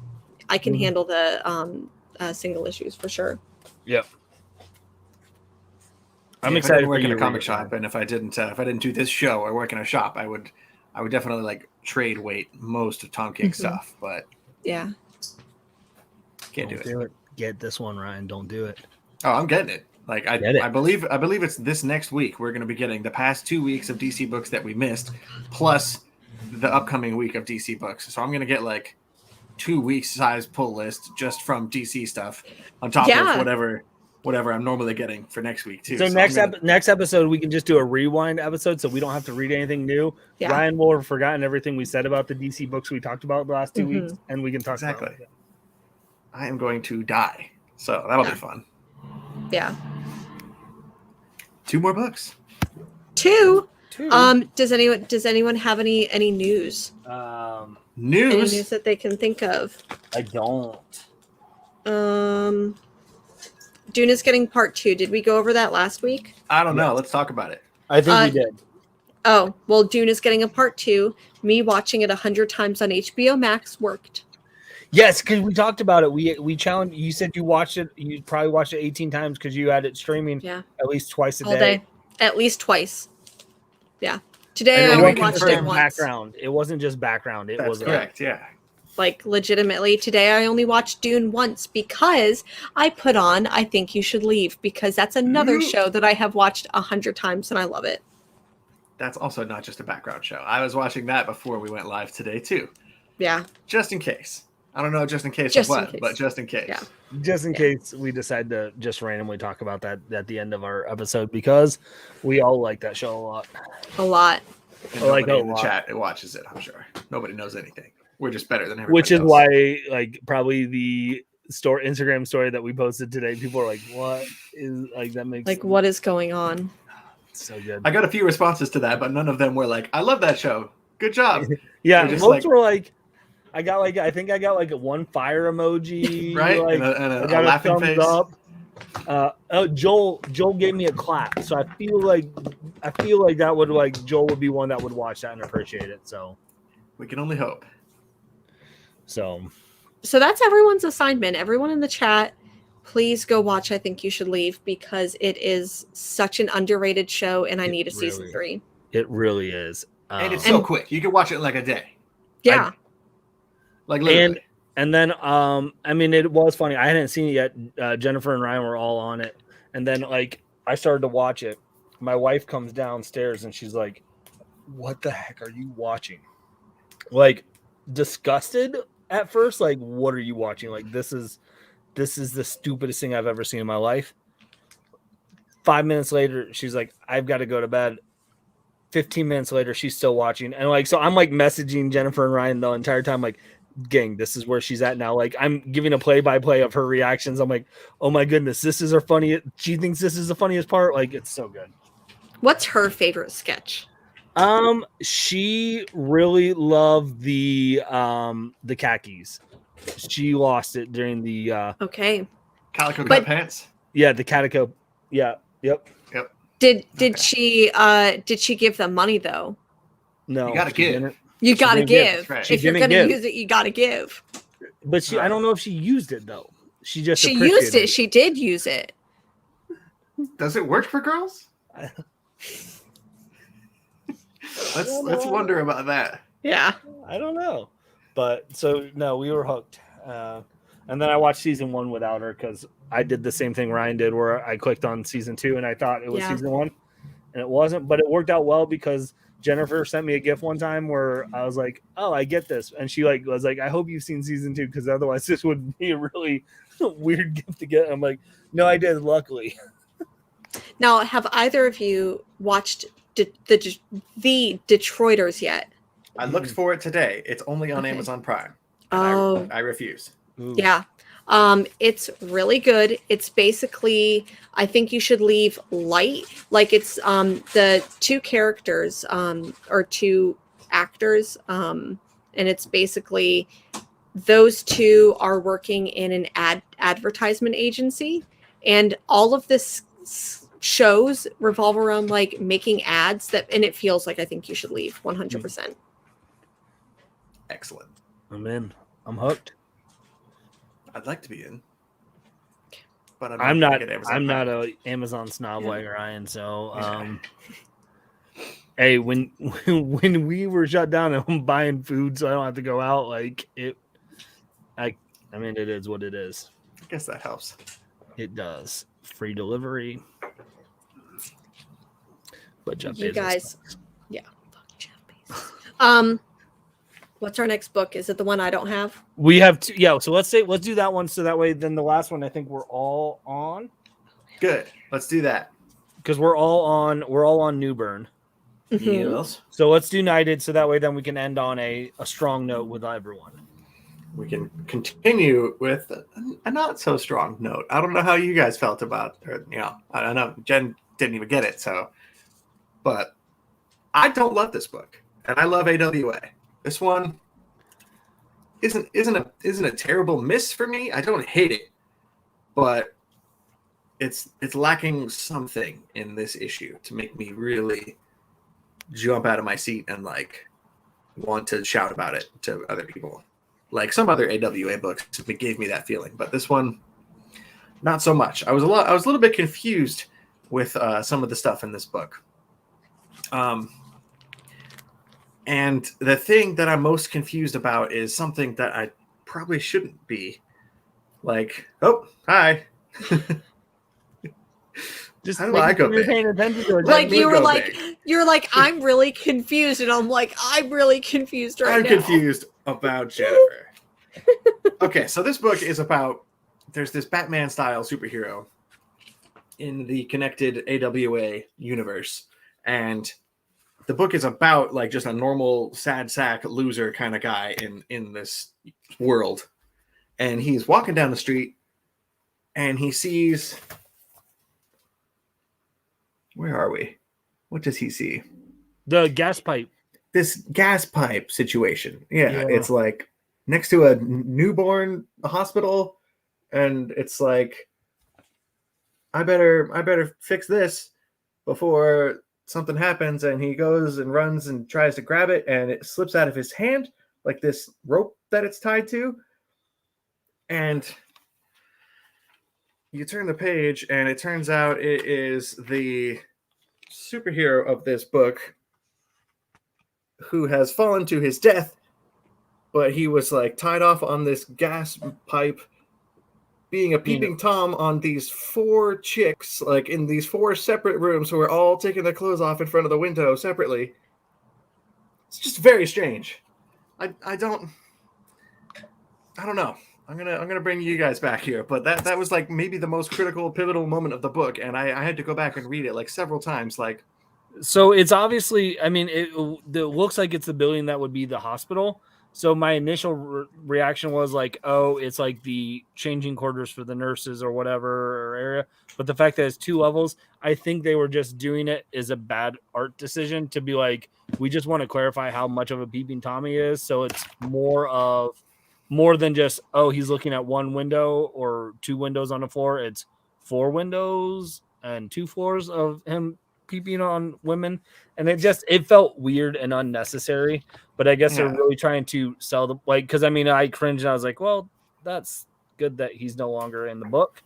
the single issues for sure. Yep. I'm excited to work in a comic shop, and if I didn't do this show or work in a shop, I would definitely like trade weight most of Tom King's stuff, but yeah. Can't do it. Get this one, Ryan. Don't do it. Oh, I'm getting it. Like I believe it's this next week we're going to be getting the past 2 weeks of DC books that we missed, plus the upcoming week of DC books. So I'm going to get like 2 weeks size pull list just from DC stuff on top of whatever I'm normally getting for next week too. So next episode we can just do a rewind episode, so we don't have to read anything new. Yeah. Ryan will have forgotten everything we said about the DC books we talked about the last 2 weeks, and we can talk about it. I am going to die, so that'll be fun. Yeah. 2 more books. 2. Does anyone have any news? News? Any news that they can think of? I don't. Dune is getting part 2. Did we go over that last week? I don't know. Let's talk about it. I think we did. Oh, well, Dune is getting a part 2. Me watching it 100 times on HBO Max worked. Yes, because we talked about it. We challenged. You said you watched it. You probably watched it 18 times because you had it streaming. Yeah. At least twice a All day. At least twice. Yeah. Today I only watched it once. Background. It wasn't just background. It was correct. Yeah. Like legitimately, today I only watched Dune once because I put on I Think You Should Leave, because that's another show that I have watched 100 times and I love it. That's also not just a background show. I was watching that before we went live today too. Yeah. Just in case. I don't know just in case but just in case. Yeah. Just in case we decide to just randomly talk about that at the end of our episode, because we all like that show a lot. A lot. And nobody in the chat watches it, I'm sure. Nobody knows anything. We're just better than everybody Which is else. why, like, probably the Instagram story that we posted today, people are like, what is, like, that makes... Like, what is going on? So good. I got a few responses to that, but none of them were like, I love that show. Good job. Yeah, most were like, I think I got like a one fire emoji, right? Like, and a laughing face. Up. Joel gave me a clap, so I feel like that would, like, Joel would be one that would watch that and appreciate it. So we can only hope. So that's everyone's assignment. Everyone in the chat, please go watch I Think You Should Leave, because it is such an underrated show, and I need a season 3. It really is. And it's so quick. You can watch it in like a day. Yeah. Like literally. And then I mean, it was funny. I hadn't seen it yet. Jennifer and Ryan were all on it. And then, like, I started to watch it. My wife comes downstairs and she's like, what the heck are you watching? Like, disgusted at first, like, what are you watching? Like, this is the stupidest thing I've ever seen in my life. 5 minutes later, she's like, I've got to go to bed. 15 minutes later, she's still watching. And like, so I'm like messaging Jennifer and Ryan the entire time, like, gang, this is where she's at now. Like, I'm giving a play-by-play of her reactions. I'm like, oh my goodness, this is her funniest. She thinks this is the funniest part. Like, it's so good. What's her favorite sketch? She really loved the khakis. She lost it during the okay. Calico Cut Pants. Yeah, the calico. Yeah. Yep. Did she give them money though? No. You gotta give. You gotta give. Right. If you're gonna use it, you gotta give. But I don't know if she used it though. She used it. She did use it. Does it work for girls? Let's wonder about that. Yeah. I don't know. But so no, we were hooked. And then I watched season 1 without her because I did the same thing Ryan did where I clicked on season 2 and I thought it was season 1 and it wasn't, but it worked out well because Jennifer sent me a gift one time where I was like, oh, I get this. And she like was like, I hope you've seen season 2 because otherwise this would be a really weird gift to get. I'm like, no, I did, luckily. Now, have either of you watched the Detroiters yet? I looked for it today. It's only on Amazon Prime. I refuse. Ooh. Yeah. It's really good. It's basically, I think you should leave light. Like it's the two characters or two actors, and it's basically those two are working in an advertisement agency, and all of this shows revolve around like making ads and it feels like I think you should leave 100%. Excellent. I'm in. I'm hooked. I'd like to be in, but I'm not a Amazon snob like Ryan. So, hey, when we were shut down and I'm buying food, so I don't have to go out. Like it, I mean, it is what it is. I guess that helps. It does. Free delivery. But Jeff You Bezos guys, sucks. Yeah. Fuck Jeff Bezos. What's our next book? Is it the one I don't have? We have two. Yeah. So let's do that one. So that way, then the last one, I think we're all on. Good. Let's do that. Because we're all on Newburn. Mm-hmm. Yes. So let's do Knighted. So that way, then we can end on a strong note with everyone. We can continue with a not so strong note. I don't know how you guys felt about, I don't know. Jen didn't even get it. So, but I don't love this book, and I love AWA. This one isn't a terrible miss for me. I don't hate it, but it's lacking something in this issue to make me really jump out of my seat and like want to shout about it to other people. Like some other AWA books gave me that feeling, but this one, not so much. I was a little bit confused with some of the stuff in this book. And the thing that I'm most confused about is something that I probably shouldn't be. Like, oh, hi. Just how do I go big? Paying attention to it. Like you're like, I'm really confused, and I'm like, I'm really confused right now. I'm confused about Jennifer. Okay, so this book is about, there's this Batman-style superhero in the connected AWA universe, and the book is about like just a normal sad sack loser kind of guy in this world. And he's walking down the street and he sees, where are we? What does he see? The gas pipe. This gas pipe situation. Yeah. It's like next to a newborn hospital. And it's like, I better fix this before something happens. And he goes and runs and tries to grab it, and it slips out of his hand, like this rope that it's tied to. And you turn the page, and it turns out it is the superhero of this book who has fallen to his death, but he was like tied off on this gas pipe, being a peeping Tom on these 4 chicks, like in these 4 separate rooms who are all taking their clothes off in front of the window separately. It's just very strange. I don't I don't know. I'm gonna bring you guys back here, but that was like maybe the most critical, pivotal moment of the book, and I had to go back and read it like several times. Like, so it's obviously, I mean, it looks like it's the building that would be the hospital. So my initial reaction was like, oh, it's like the changing quarters for the nurses or whatever area. But the fact that it's 2 levels, I think they were just doing it as a bad art decision to be like, we just want to clarify how much of a peeping Tommy is. So it's more than just, oh, he's looking at 1 window or 2 windows on the floor. It's 4 windows and 2 floors of him peeping on women, and it felt weird and unnecessary. But I guess they're really trying to sell the, like, because I mean, I cringed and I was like, well, that's good that he's no longer in the book.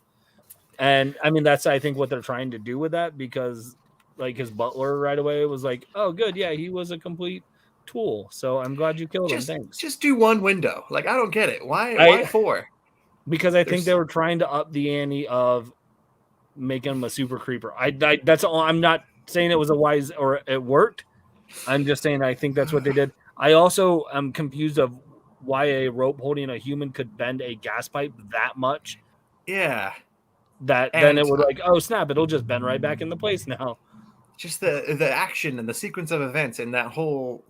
And I mean, that's, I think, what they're trying to do with that, because like his butler right away was like, oh good, yeah, he was a complete tool, so I'm glad you killed him. Thanks. Just do 1 window. Like, I don't get it. Why 4? Because I think they were trying to up the ante of making him a super creeper. That's all. I'm not saying it was a wise or it worked. I'm just saying I think that's what they did. I also am confused of why a rope holding a human could bend a gas pipe that much. Yeah. That then it would like, oh snap, it'll just bend right back into place now. Just the action and the sequence of events and that whole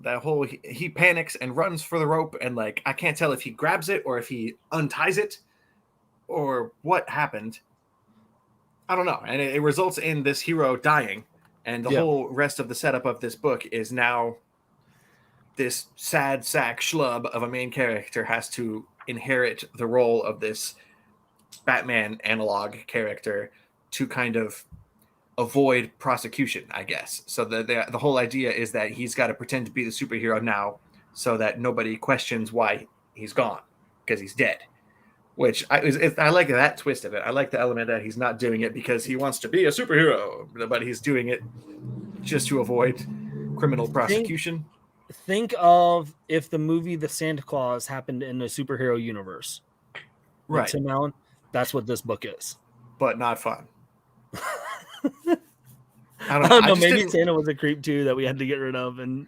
he panics and runs for the rope, and like I can't tell if he grabs it or if he unties it or what happened. I don't know. And it results in this hero dying. And the whole rest of the setup of this book is now this sad sack schlub of a main character has to inherit the role of this Batman analog character to kind of avoid prosecution, I guess. So the whole idea is that he's got to pretend to be the superhero now so that nobody questions why he's gone, because he's dead. Which I like that twist of it. I like the element that he's not doing it because he wants to be a superhero, but he's doing it just to avoid criminal prosecution. Think of if the movie The Santa Claus happened in a superhero universe. Right. Tim Allen, that's what this book is. But not fun. I don't know. Maybe Santa was a creep too that we had to get rid of. And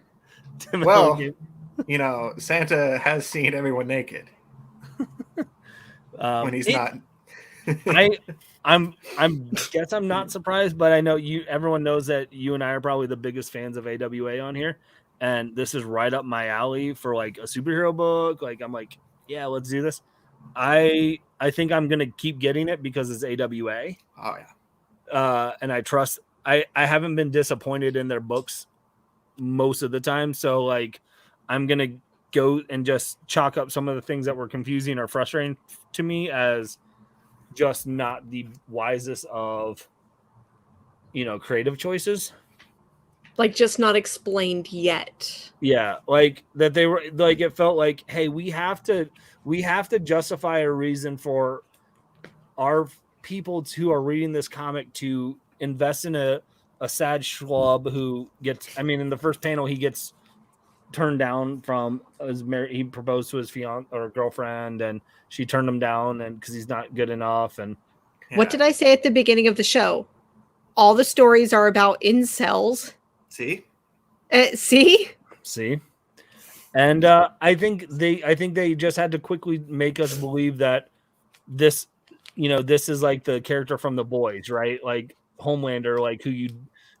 Tim Allen Santa has seen everyone naked. When he's not. I'm guess I'm not surprised, but I know everyone knows that you and I are probably the biggest fans of AWA on here, and this is right up my alley for like a superhero book. Like I'm like, yeah, let's do this. I think I'm gonna keep getting it because it's AWA. Oh yeah. And I trust. I haven't been disappointed in their books most of the time, so like I'm gonna go and just chalk up some of the things that were confusing or frustrating to me as just not the wisest of, creative choices. Like just not explained yet. Yeah. Like that they were like, it felt like, hey, we have to justify a reason for our people who are reading this comic to invest in a sad schlub who gets, I mean, in the first panel, he gets turned down from he proposed to his fiance or girlfriend, and she turned him down and because he's not good enough. And what did I say at the beginning of the show? All the stories are about incels. See, and I think they just had to quickly make us believe that this is like the character from The Boys, right? Like Homelander, like who you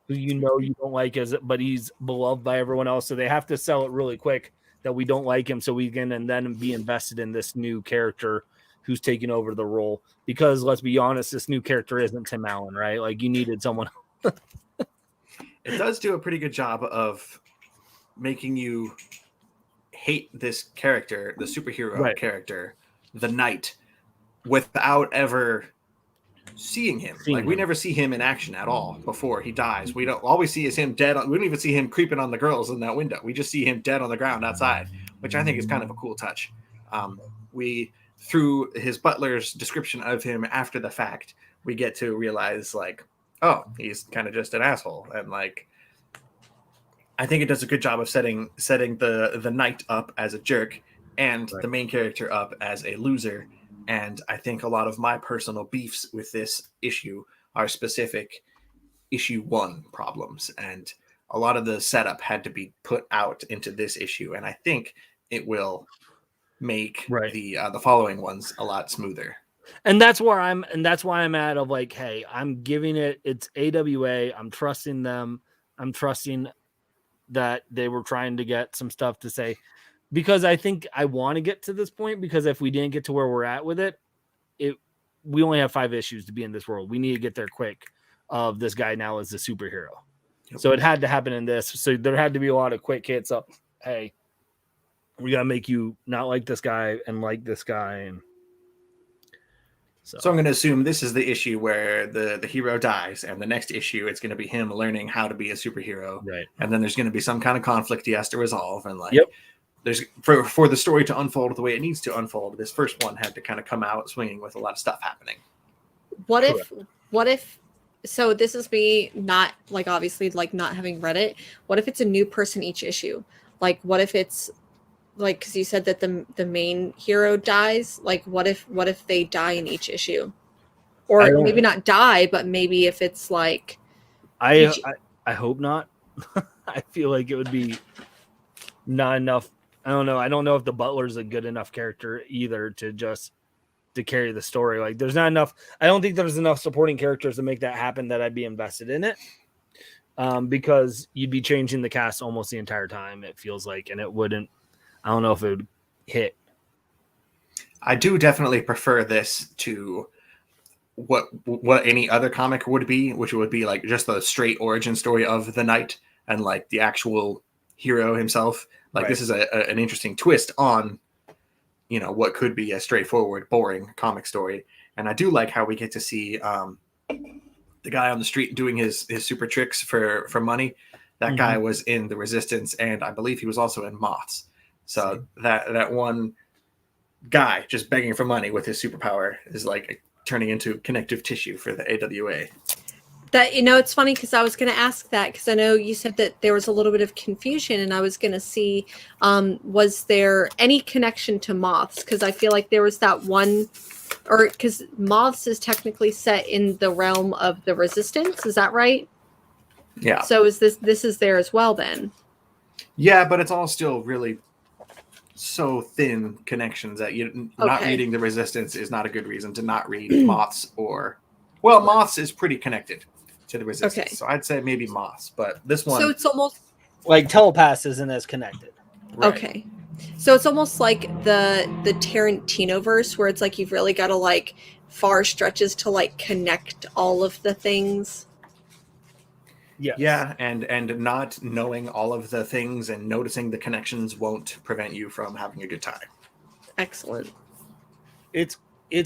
don't like but he's beloved by everyone else. So they have to sell it really quick that we don't like him so we can and then be invested in this new character who's taking over the role. Because let's be honest, this new character isn't Tim Allen, right? Like you needed someone. It does do a pretty good job of making you hate this character, the superhero character, the Knight, without ever seeing him. We never see him in action at all before he dies. We don't always see is him dead. We don't even see him creeping on the girls in that window. We just see him dead on the ground outside, which I think is kind of a cool touch. We, through his butler's description of him after the fact, we get to realize like, oh, he's kind of just an asshole. And like, I think it does a good job of setting the Knight up as a jerk and the main character up as a loser. And I think a lot of my personal beefs with this issue are specific issue 1 problems. And a lot of the setup had to be put out into this issue. And I think it will make Right. the following ones a lot smoother. And that's why I'm at of like, hey, I'm giving it's AWA. I'm trusting them. I'm trusting that they were trying to get some stuff to say, because I think I want to get to this point, because if we didn't get to where we're at with it, we only have 5 issues to be in this world. We need to get there quick of this guy now is a superhero. Yep. So it had to happen in this. So there had to be a lot of quick hits up. Hey, we got to make you not like this guy and like this guy. And so I'm going to assume this is the issue where the hero dies, and the next issue it's going to be him learning how to be a superhero. Right. And then there's going to be some kind of conflict he has to resolve. And like, yep. There's for the story to unfold the way it needs to unfold, this first one had to kind of come out swinging with a lot of stuff happening. What if so this is me not like obviously like not having read it. What if it's a new person each issue? Like what if it's like, because you said that the main hero dies, like what if they die in each issue? Or maybe not die, but maybe if it's like I hope not. I feel like it would be not enough. I don't know. I don't know if the Butler's a good enough character either to carry the story. Like there's not enough. I don't think there's enough supporting characters to make that happen that I'd be invested in it. Because you'd be changing the cast almost the entire time, it feels like, and it wouldn't. I don't know if it would hit. I do definitely prefer this to what any other comic would be, which would be like just the straight origin story of the knight and like the actual hero himself. Like right. This is an interesting twist on, what could be a straightforward, boring comic story. And I do like how we get to see the guy on the street doing his super tricks for money. That guy was in the Resistance, and I believe he was also in Moths. So that one guy just begging for money with his superpower is like turning into connective tissue for the AWA. That, it's funny because I was going to ask that, because I know you said that there was a little bit of confusion, and I was going to see, was there any connection to Moths? Because I feel like there was that one, or because Moths is technically set in the realm of the Resistance. Is that right? Yeah. So is this is there as well then? Yeah, but it's all still really so thin connections that not reading the Resistance is not a good reason to not read Moths Moths is pretty connected to the Resistance. Okay. So I'd say maybe Moths, but this one. So it's almost like Telepath isn't as connected. Right. Okay. So it's almost like the Tarantino verse, where it's like you've really got to like far stretches to like connect all of the things. Yes. Yeah, and not knowing all of the things and noticing the connections won't prevent you from having a good time. Excellent. It's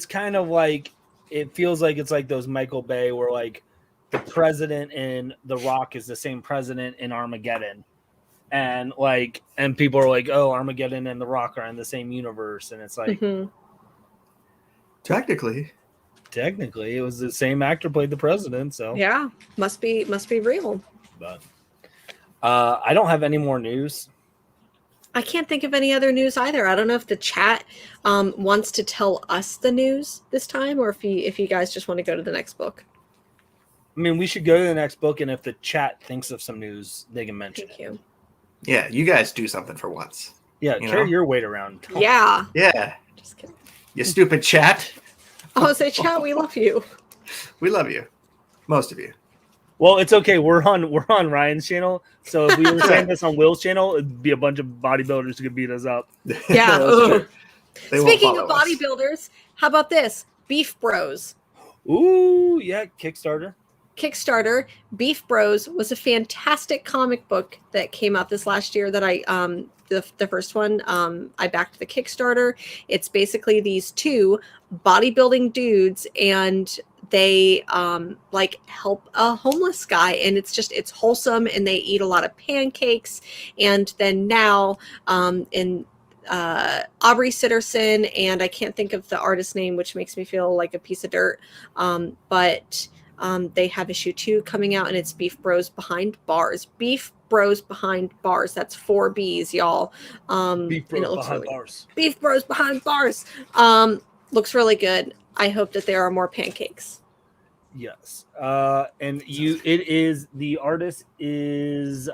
kind of like, it feels like it's like those Michael Bay where like the president in The Rock is the same president in Armageddon. And people are like, oh, Armageddon and The Rock are in the same universe. And it's like, Technically, it was the same actor played the president. So yeah, must be real. But I don't have any more news. I can't think of any other news either. I don't know if the chat wants to tell us the news this time, or if you guys just want to go to the next book. I mean, we should go to the next book, and if the chat thinks of some news, they can mention it. Thank you. Yeah, you guys do something for once. Yeah, carry your weight around. Yeah. Yeah. Just kidding. You stupid chat. Oh, say chat, we love you. We love you. Most of you. Well, it's okay. We're on Ryan's channel, so if we were saying this on Will's channel, it'd be a bunch of bodybuilders who could beat us up. Yeah. Speaking of us. bodybuilders, how about this? Beef Bros. Ooh, yeah, Kickstarter. Beef Bros was a fantastic comic book that came out this last year that I the first one I backed the Kickstarter. It's basically these two bodybuilding dudes, and they like help a homeless guy, and it's wholesome, and they eat a lot of pancakes. And then now in Aubrey Sitterson, and I can't think of the artist's name, which makes me feel like a piece of dirt, but they have issue 2 coming out, and it's Beef Bros Behind Bars. Beef Bros Behind Bars. That's 4 B's, y'all. Beef Bros Behind Bars. Beef Bros Behind Bars. Looks really good. I hope that there are more pancakes. Yes. And the artist is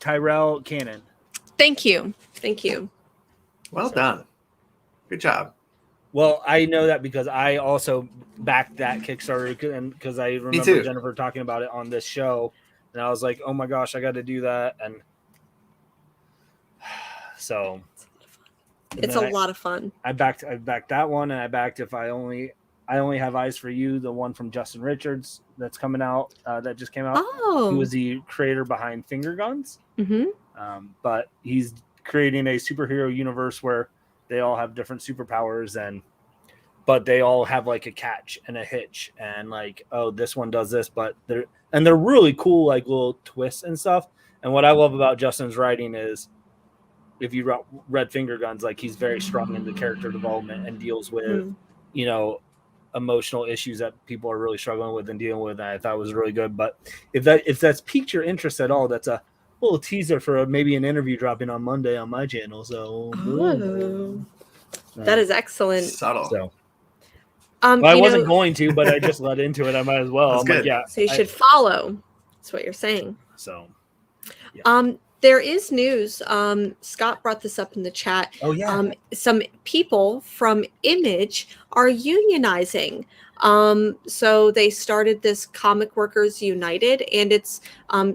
Tyrell Cannon. Thank you. Thank you. Well done. Good job. Well, I know that because I also backed that Kickstarter, and because I remember Jennifer talking about it on this show, and I was like, "Oh my gosh, I got to do that!" And so it's a lot of fun. I backed that one, and I backed If I Only Have Eyes for You, the one from Justin Richards that's coming out, that just came out. Oh, he was the creator behind Finger Guns. Mm-hmm. But he's creating a superhero universe where they all have different superpowers, but they all have like a catch and a hitch, and like, oh, this one does this, but they're really cool, like little twists and stuff. And what I love about Justin's writing is, if you read Finger Guns, like he's very strong in the character development and deals with, emotional issues that people are really struggling with and dealing with. And I thought it was really good. But if that's piqued your interest at all, that's a little teaser for maybe an interview dropping on Monday on my channel. So that is excellent. Subtle. So well, I wasn't going to, but I just led into it. I might as well. I'm like, yeah. So you should follow. That's what you're saying. So yeah. There is news. Scott brought this up in the chat. Oh yeah. Some people from Image are unionizing. So they started this Comic Workers United, and it's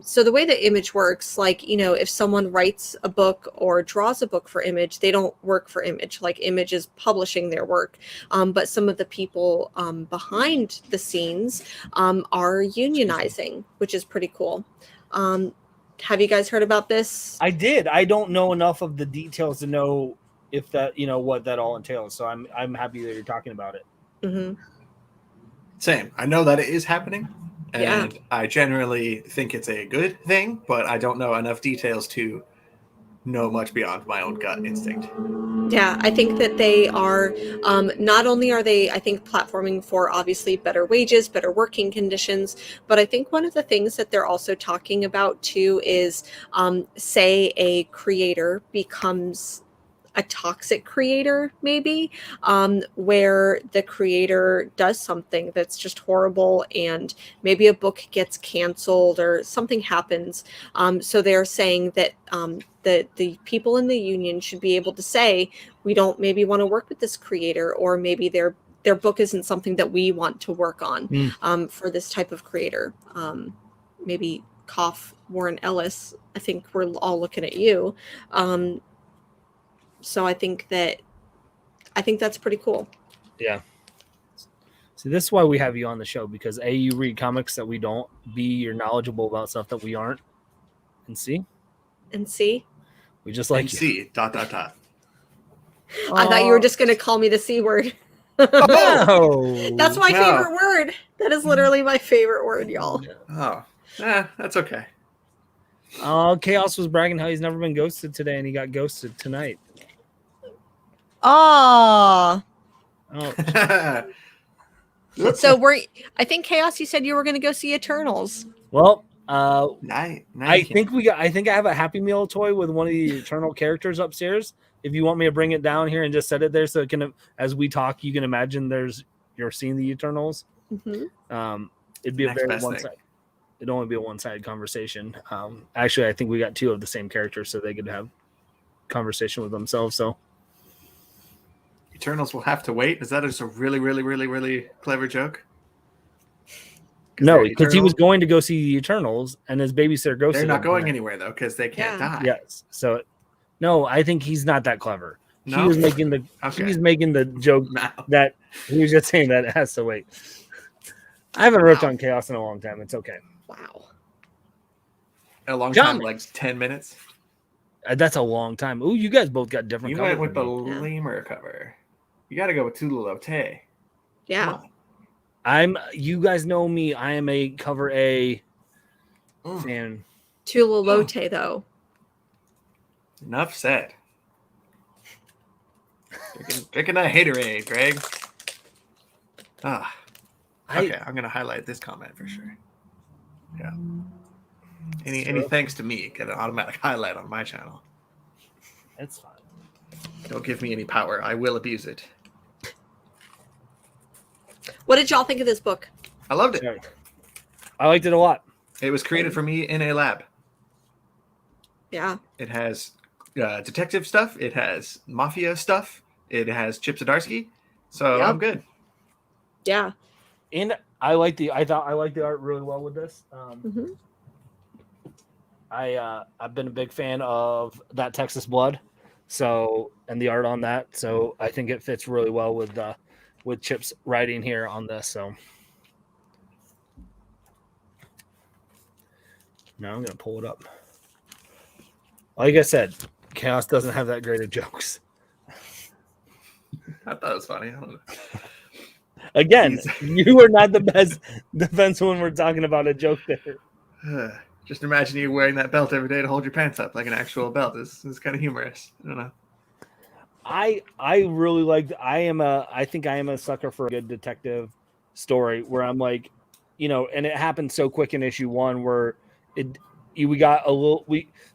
so the way that Image works, like, if someone writes a book or draws a book for Image, they don't work for Image. Like, Image is publishing their work, but some of the people behind the scenes are unionizing, which is pretty cool. Have you guys heard about this? I did. I don't know enough of the details to know if that, what that all entails. So I'm happy that you're talking about it. Mm-hmm. Same. I know that it is happening, and I generally think it's a good thing, but I don't know enough details to know much beyond my own gut instinct. Yeah, I think that they are, not only are they, I think, platforming for obviously better wages, better working conditions, but I think one of the things that they're also talking about too is, say a creator becomes a toxic creator, maybe, where the creator does something that's just horrible, and maybe a book gets canceled or something happens. So they're saying that the people in the union should be able to say, we don't maybe want to work with this creator, or maybe their book isn't something that we want to work on for this type of creator. Maybe cough Warren Ellis. I think we're all looking at you. So I think that's pretty cool. Yeah. See, this is why we have you on the show, because A, you read comics that we don't, B, you're knowledgeable about stuff that we aren't, and C, we just like you. C ... I thought you were just going to call me the C word. No. That's my favorite word. That is literally my favorite word, y'all. Oh, that's okay. Chaos was bragging how he's never been ghosted today, and he got ghosted tonight. Oh. So I think, Chaos, you said you were going to go see Eternals. Well, I think I have a Happy Meal toy with one of the Eternal characters upstairs. If you want me to bring it down here and just set it there, so it can, as we talk, you can imagine you're seeing the Eternals. Mm-hmm. It'd be a very one-sided. It'd only be a one-sided conversation. Actually, I think we got two of the same characters, so they could have conversation with themselves. So Eternals will have to wait. Is that just a really, really, really, really clever joke? No, because he was going to go see the Eternals, and his babysitter ghosted him. They're not going anywhere though, because they can't die. Yes. So, no, I think he's not that clever. No? He was making the joke that he was just saying that it has to wait. I haven't ripped on Chaos in a long time. It's okay. Wow. A long time, like 10 minutes. That's a long time. Ooh, you guys both got different. You went with the lemur cover. You got to go with Tulalote. Yeah. You guys know me. I am a cover A fan. Tulalote, though. Enough said. Drinking that haterade, Greg. Okay, I'm gonna highlight this comment for sure. Yeah. Any thanks to me, get an automatic highlight on my channel. That's fine. Don't give me any power. I will abuse it. What did y'all think of this book? I loved it. I liked it a lot. It was created for me in a lab. Yeah. It has detective stuff. It has mafia stuff. It has Chip Zdarsky. So I'm good. Yeah. And I liked the art really well with this. I've been a big fan of that Texas Blood, and the art on that. So I think it fits really well with Chip's writing here on this. So now I'm gonna pull it up. Like I said, Chaos doesn't have that great of jokes. I thought it was funny. I don't know. Again, you are not the best defense when we're talking about a joke there. Just imagine you wearing that belt every day to hold your pants up like an actual belt. This is kind of humorous. I don't know. I really like. I think I am a sucker for a good detective story where I'm like, and it happened so quick in issue 1 where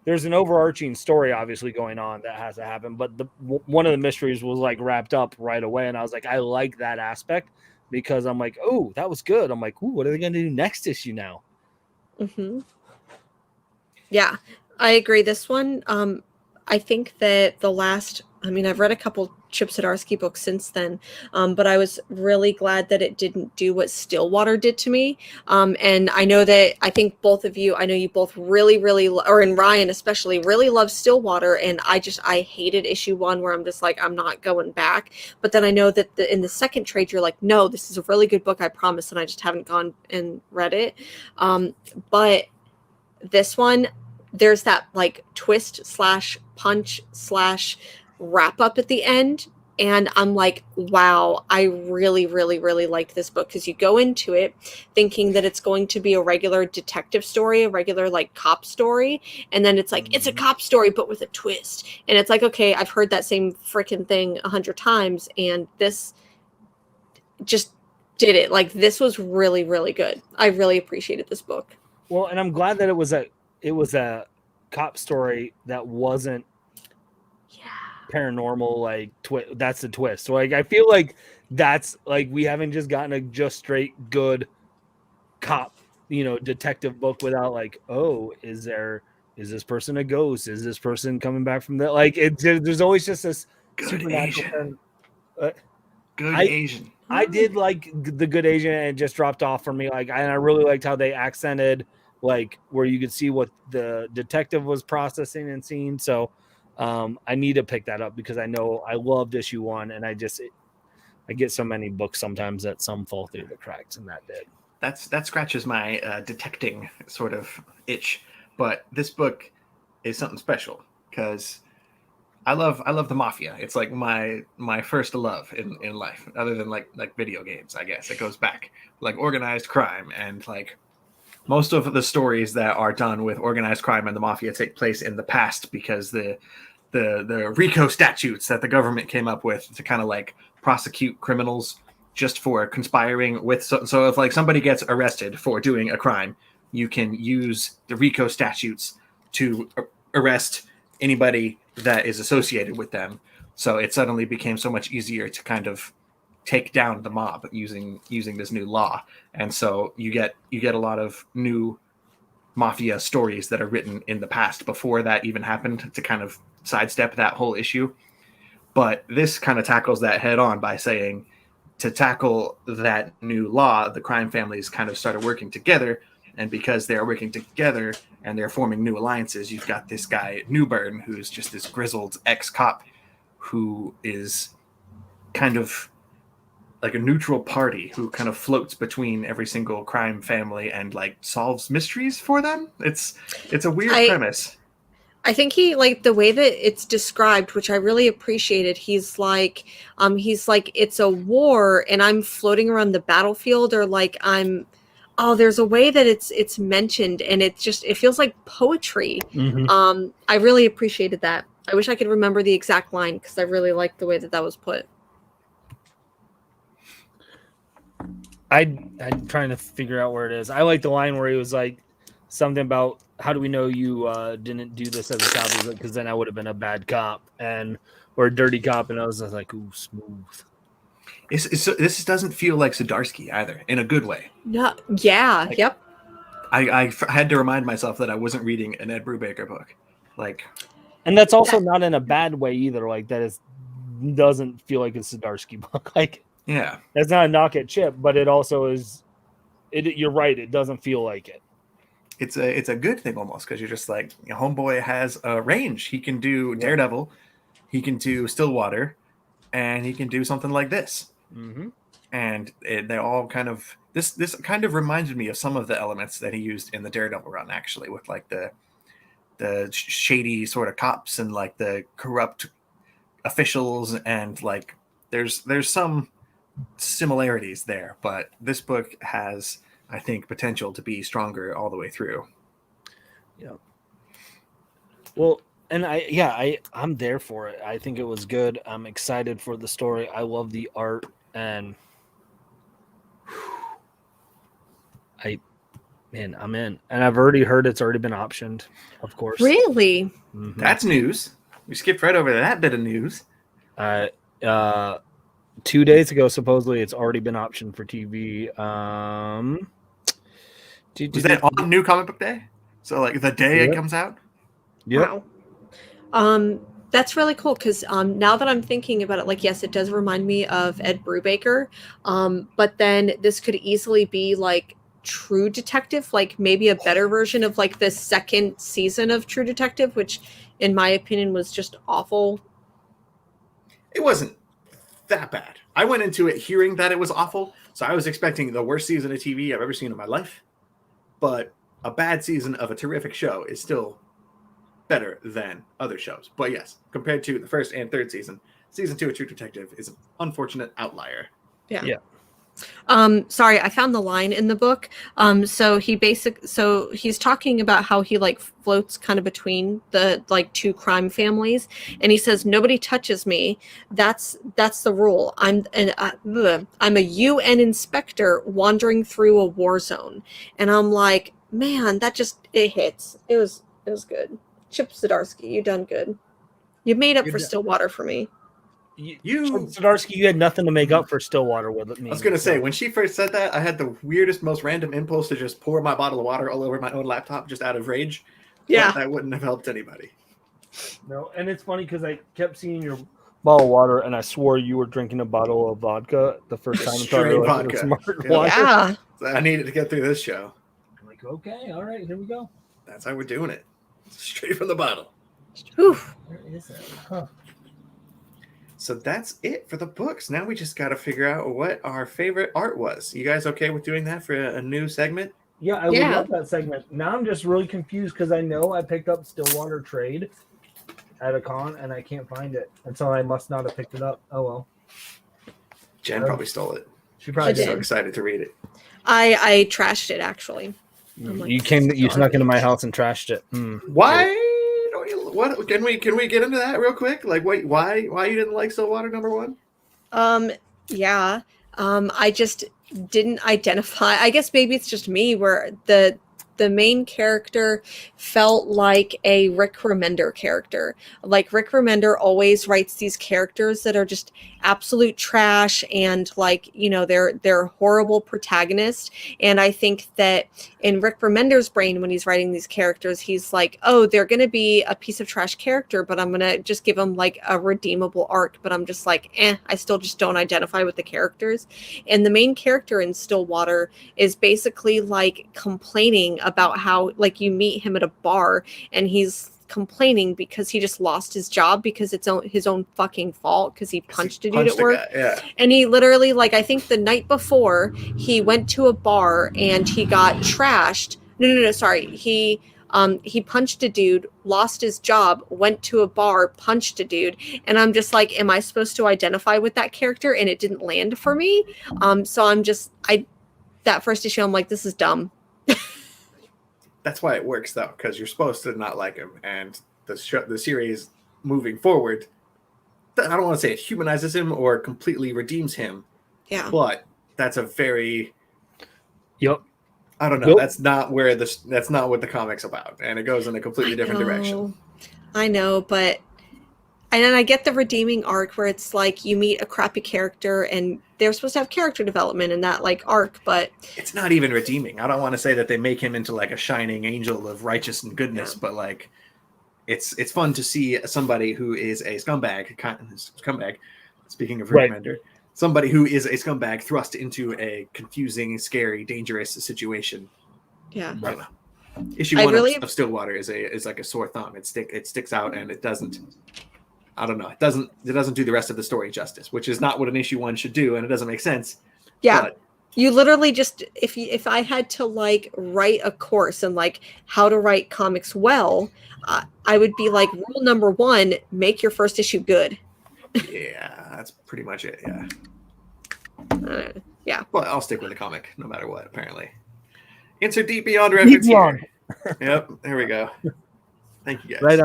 there's an overarching story obviously going on that has to happen, but one of the mysteries was like wrapped up right away, and I was like, I like that aspect because I'm like, oh, that was good. I'm like, ooh, what are they going to do next issue now? Yeah, I agree. This one, I think that I've read a couple Chip Zdarsky books since then, but I was really glad that it didn't do what Stillwater did to me. And I know you both really, really, and Ryan especially, really love Stillwater. And I hated issue 1 where I'm just like, I'm not going back. But then I know that in the second trade, you're like, no, this is a really good book, I promise. And I just haven't gone and read it. But this one, there's that like twist / punch / wrap up at the end, and I'm like, wow, I really, really, really liked this book, because you go into it thinking that it's going to be a regular detective story, a regular like cop story, and then it's like, it's a cop story but with a twist, and it's like, okay, I've heard that same freaking thing 100 times, and this just did it. Like, this was really, really good. I really appreciated this book. Well, and I'm glad that it was a cop story that wasn't paranormal, like that's the twist. So like I feel like that's like we haven't just gotten a just straight good cop, detective book without like, oh, is this person a ghost? Is this person coming back from that? Like there's always just this good supernatural Asian. Asian. I did like the Good Asian, and it just dropped off for me. Like, and I really liked how they accented, like where you could see what the detective was processing and seeing. So I need to pick that up because I know I loved issue 1, and I get so many books sometimes that some fall through the cracks, and that did. That scratches my detecting sort of itch, but this book is something special because I love the mafia. It's like my first love in life, other than like video games, I guess. It goes back like organized crime, and like most of the stories that are done with organized crime and the mafia take place in the past because the RICO statutes that the government came up with to kind of like prosecute criminals just for conspiring with. So if like somebody gets arrested for doing a crime, you can use the RICO statutes to arrest anybody that is associated with them. So it suddenly became so much easier to kind of take down the mob using this new law. And so you get a lot of new mafia stories that are written in the past before that even happened to kind of sidestep that whole issue. But this kind of tackles that head on by saying, to tackle that new law, the crime families kind of started working together. And because they're working together and they're forming new alliances, you've got this guy, Newburn, who's just this grizzled ex-cop who is kind of like a neutral party who kind of floats between every single crime family and like solves mysteries for them. It's a weird premise. I think he, like the way that it's described, which I really appreciated. He's like, it's a war and I'm floating around the battlefield, or like there's a way that it's mentioned, and it feels like poetry. Mm-hmm. I really appreciated that. I wish I could remember the exact line because I really liked the way that was put. I'm trying to figure out where it is. I like the line where he was like something about, how do we know you didn't do this as a cop? Because then I would have been a bad cop or a dirty cop. And I was just like, ooh, smooth. This doesn't feel like Zdarsky either, in a good way. No, yeah, like, yep. I had to remind myself that I wasn't reading an Ed Brubaker book. Like, And that's also not in a bad way either. Like that is doesn't feel like a Zdarsky book. Like that's not a knock at Chip, but it also is. You're right. It doesn't feel like it. It's a good thing almost because you're just like Homeboy has a range. He can do Daredevil, he can do Stillwater, and he can do something like this. Mm-hmm. And they're all kind of this kind of reminded me of some of the elements that he used in the Daredevil run, actually, with like the shady sort of cops and like the corrupt officials, and like there's some similarities there, but this book has, I think, potential to be stronger all the way through. Yeah. Well, and I'm there for it. I think it was good. I'm excited for the story. I love the art, and I'm in. And I've already heard it's already been optioned, of course. Really? Mm-hmm. That's news. We skipped right over that bit of news. 2 days ago, supposedly it's already been optioned for TV. Was that on New Comic Book Day? So like the day it comes out? Yep. Wow. That's really cool because now that I'm thinking about it, like, yes, it does remind me of Ed Brubaker, but then this could easily be like True Detective, like maybe a better version of like the second season of True Detective, which in my opinion was just awful. It wasn't that bad. I went into it hearing that it was awful, so I was expecting the worst season of TV I've ever seen in my life. But a bad season of a terrific show is still better than other shows. But yes, compared to the first and third season 2 of True Detective is an unfortunate outlier. Yeah. Sorry, I found the line in the book. So he's talking about how he like floats kind of between the like two crime families, and he says nobody touches me. That's the rule. I'm a UN inspector wandering through a war zone, and I'm like, man, it hits. It was good. Chip Zdarsky, you done good. You made up for Stillwater for me. Zdarsky, you had nothing to make up for Stillwater with me. I was going to say, when she first said that, I had the weirdest, most random impulse to just pour my bottle of water all over my own laptop just out of rage. Yeah. That wouldn't have helped anybody. No, and it's funny because I kept seeing your bottle of water, and I swore you were drinking a bottle of vodka the first time. Straight vodka. Yeah. So I needed to get through this show. I'm like, okay, all right, here we go. That's how we're doing it. Straight from the bottle. Oof. Where is it? Huh. So that's it for the books. Now we just got to figure out what our favorite art was. You guys okay with doing that for a new segment? Yeah, I would love that segment. Now I'm just really confused because I know I picked up Stillwater Trade at a con and I can't find it. And so I must not have picked it up. Oh, well. Jen probably stole it. She probably did. So excited to read it. I trashed it, actually. Like, you snuck into my house and trashed it. Why? What can we get into that real quick? Like, why you didn't like Stillwater #1? I just didn't identify. I guess maybe it's just me where the main character felt like a Rick Remender character. Like Rick Remender always writes these characters that are just absolute trash and like, they're horrible protagonists. And I think that in Rick Remender's brain, when he's writing these characters, he's like, oh, they're going to be a piece of trash character, but I'm going to just give them like a redeemable arc. But I'm just like, I still just don't identify with the characters. And the main character in Stillwater is basically like complaining about how like you meet him at a bar and he's complaining because he just lost his job because it's his own fucking fault because he punched a dude at work. And he literally, like, I think the night before he went to a bar and he got trashed. No, sorry. He punched a dude, lost his job, went to a bar, punched a dude. And I'm just like, am I supposed to identify with that character? And it didn't land for me. So I'm just, that first issue, I'm like, this is dumb. That's why it works, though, because you're supposed to not like him. And the series moving forward, I don't want to say it humanizes him or completely redeems him. Yeah. But that's a very... Yep. I don't know. Yep. That's not what the comic's about. And it goes in a completely different direction. I know, but... And then I get the redeeming arc where it's like you meet a crappy character and they're supposed to have character development in that like arc, but it's not even redeeming. I don't want to say that they make him into like a shining angel of righteousness and goodness, but like it's fun to see somebody who is a scumbag. Speaking of Rick Remender, somebody who is a scumbag thrust into a confusing, scary, dangerous situation. Yeah. I don't know. Issue 1 of Stillwater is like a sore thumb. It sticks out, and it doesn't. I don't know. It doesn't do the rest of the story justice, which is not what an issue 1 should do, and it doesn't make sense. Yeah. But you literally just if I had to like write a course and like how to write comics well, I would be like, rule number 1: make your first issue good. Yeah, that's pretty much it. Yeah. Yeah. Well, I'll stick with the comic no matter what. Apparently. Insert Deep Beyond reference here. Yep, there we go. Thank you guys. Right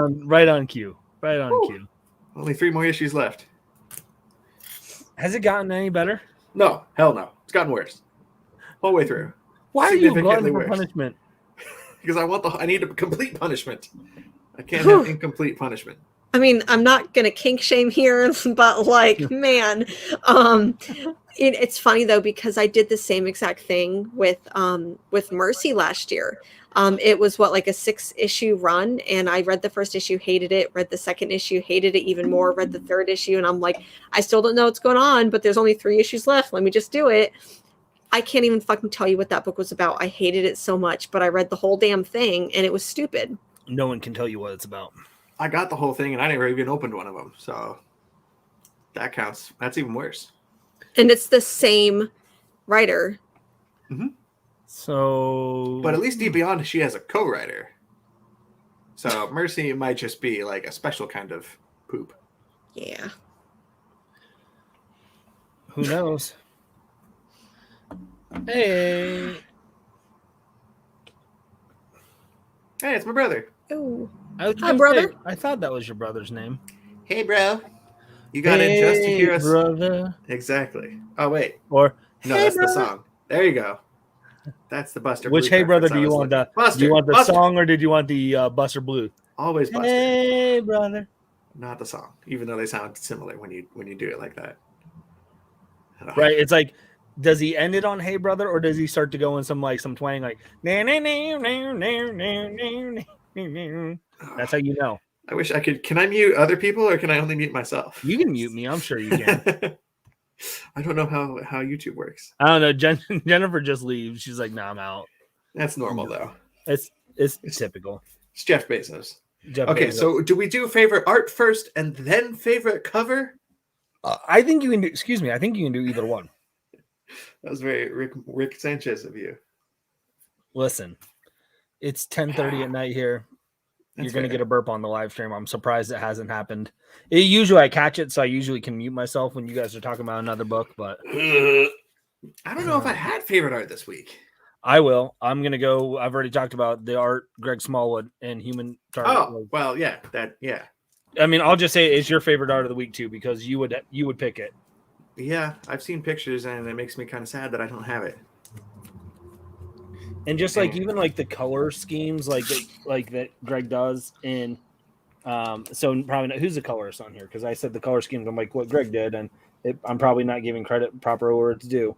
on cue. Right on cue. Only 3 more issues left. Has it gotten any better? No, hell no. It's gotten worse. Whole way through. Why are you glutton for punishment? Because I need a complete punishment. I can't have incomplete punishment. I mean, I'm not gonna kink shame here, but like, man, it's funny though because I did the same exact thing with Mercy last year. It was like a 6-issue run, and I read the first issue, hated it. Read the second issue, hated it even more. Read the third issue, and I'm like, I still don't know what's going on, but there's only 3 issues left. Let me just do it. I can't even fucking tell you what that book was about. I hated it so much, but I read the whole damn thing, and it was stupid. No one can tell you what it's about. I got the whole thing, and I never even opened one of them, so that counts. That's even worse. And it's the same writer. Mm-hmm. So, but at least Deep Beyond, she has a co-writer. So Mercy might just be like a special kind of poop. Yeah. Who knows? Hey, it's my brother. Oh, hi, brother. I thought that was your brother's name. Hey, bro. You got in just to hear us, brother. Exactly. Oh wait. Or no, that's the song. There you go. That's the Buster. Which Blue Hey Brother do you want? Do you want the song or did you want the Buster Blue? Always Buster. Hey brother. Not the song, even though they sound similar when you do it like that. Right. It's like, does he end it on Hey Brother, or does he start to go in some twang like that's how you know. I wish I could. Can I mute other people, or can I only mute myself? You can mute me. I'm sure you can. I don't know how YouTube works. I don't know. Jennifer just leaves. She's like, "Nah, I'm out." That's normal though. It's typical. It's Jeff Bezos. Okay, so do we do favorite art first and then favorite cover? I think you can do. Excuse me. I think you can do either one. That was very Rick Sanchez of you. Listen, it's 10:30 at night here. You're going to get a burp on the live stream. I'm surprised it hasn't happened. Usually I catch it, so I usually can mute myself when you guys are talking about another book. But I don't know if I had favorite art this week. I will. I'm going to go. I've already talked about the art, Greg Smallwood and Human Target. Oh, well, yeah. I mean, I'll just say it's your favorite art of the week, too, because you would pick it. Yeah, I've seen pictures, and it makes me kind of sad that I don't have it. And just even the color schemes like that Greg does in so probably not, who's the colorist on here, because I said the color schemes, I'm like what Greg did, and I'm probably not giving credit proper where it's due.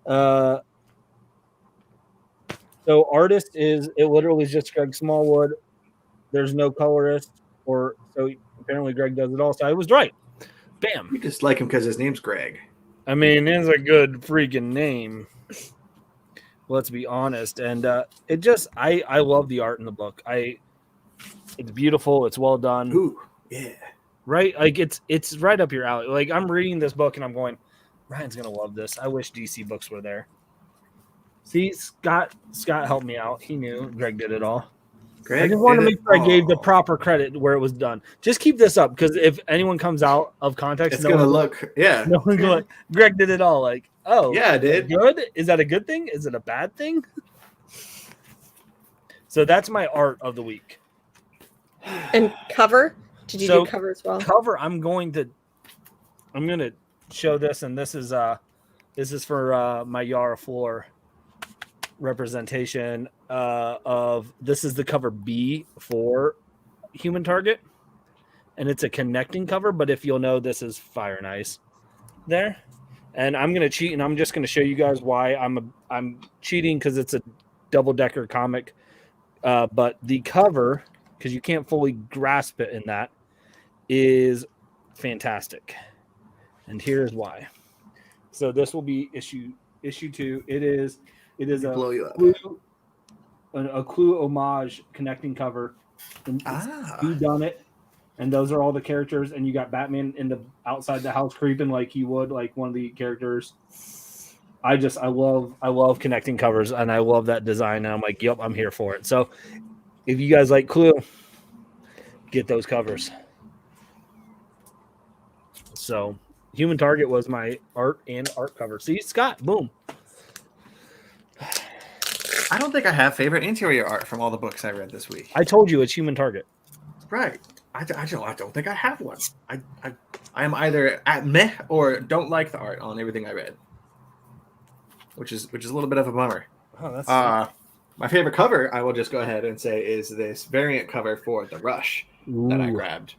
So artist it literally is just Greg Smallwood. There's no colorist, or so apparently Greg does it all. So I was right. Bam. You just like him because his name's Greg. I mean, it's a good freaking name. Let's be honest. And it just I love the art in the book. It's beautiful, it's well done. Ooh, yeah. Right? Like it's right up your alley. Like I'm reading this book and I'm going, Ryan's gonna love this. I wish DC books were there. See, Scott helped me out. He knew Greg did it all. I just wanted to make sure I gave the proper credit where it was done. Just keep this up, because if anyone comes out of context, it's gonna look, yeah. No one's going, Greg did it all. Like, oh, yeah, I did. Good? Is that a good thing? Is it a bad thing? So that's my art of the week. And cover? Did you do cover as well? Cover, I'm gonna show this, and this is for my Yara Floor representation of this is the cover B for Human Target, and it's a connecting cover, but if you'll know, this is Fire and Ice there. And I'm gonna cheat, and I'm just gonna show you guys why I'm cheating, because it's a double-decker comic, but the cover because you can't fully grasp it in that, is fantastic. And here's why. So this will be issue 2. It is a Clue homage connecting cover. And Who done it? And those are all the characters. And you got Batman outside the house creeping like he would, like one of the characters. I love connecting covers, and I love that design. And I'm like, yep, I'm here for it. So if you guys like Clue, get those covers. So Human Target was my art cover. See, Scott, boom. I don't think I have favorite interior art from all the books I read this week. I told you it's Human Target. Right. I don't think I have one. I am either at meh or don't like the art on everything I read, which is a little bit of a bummer. Oh, that's my favorite cover, I will just go ahead and say, is this variant cover for The Rush that I grabbed.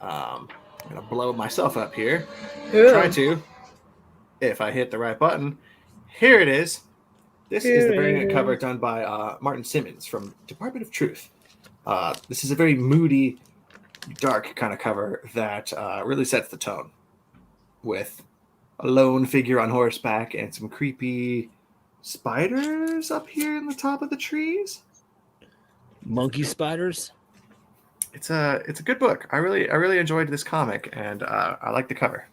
I'm gonna blow myself up here. Try to, if I hit the right button. Here it is. This is the variant cover done by Martin Simmons from Department of Truth. This is a very moody, dark kind of cover that really sets the tone with a lone figure on horseback and some creepy spiders up here in the top of the trees. Monkey spiders. It's a good book. I really enjoyed this comic, and I like the cover.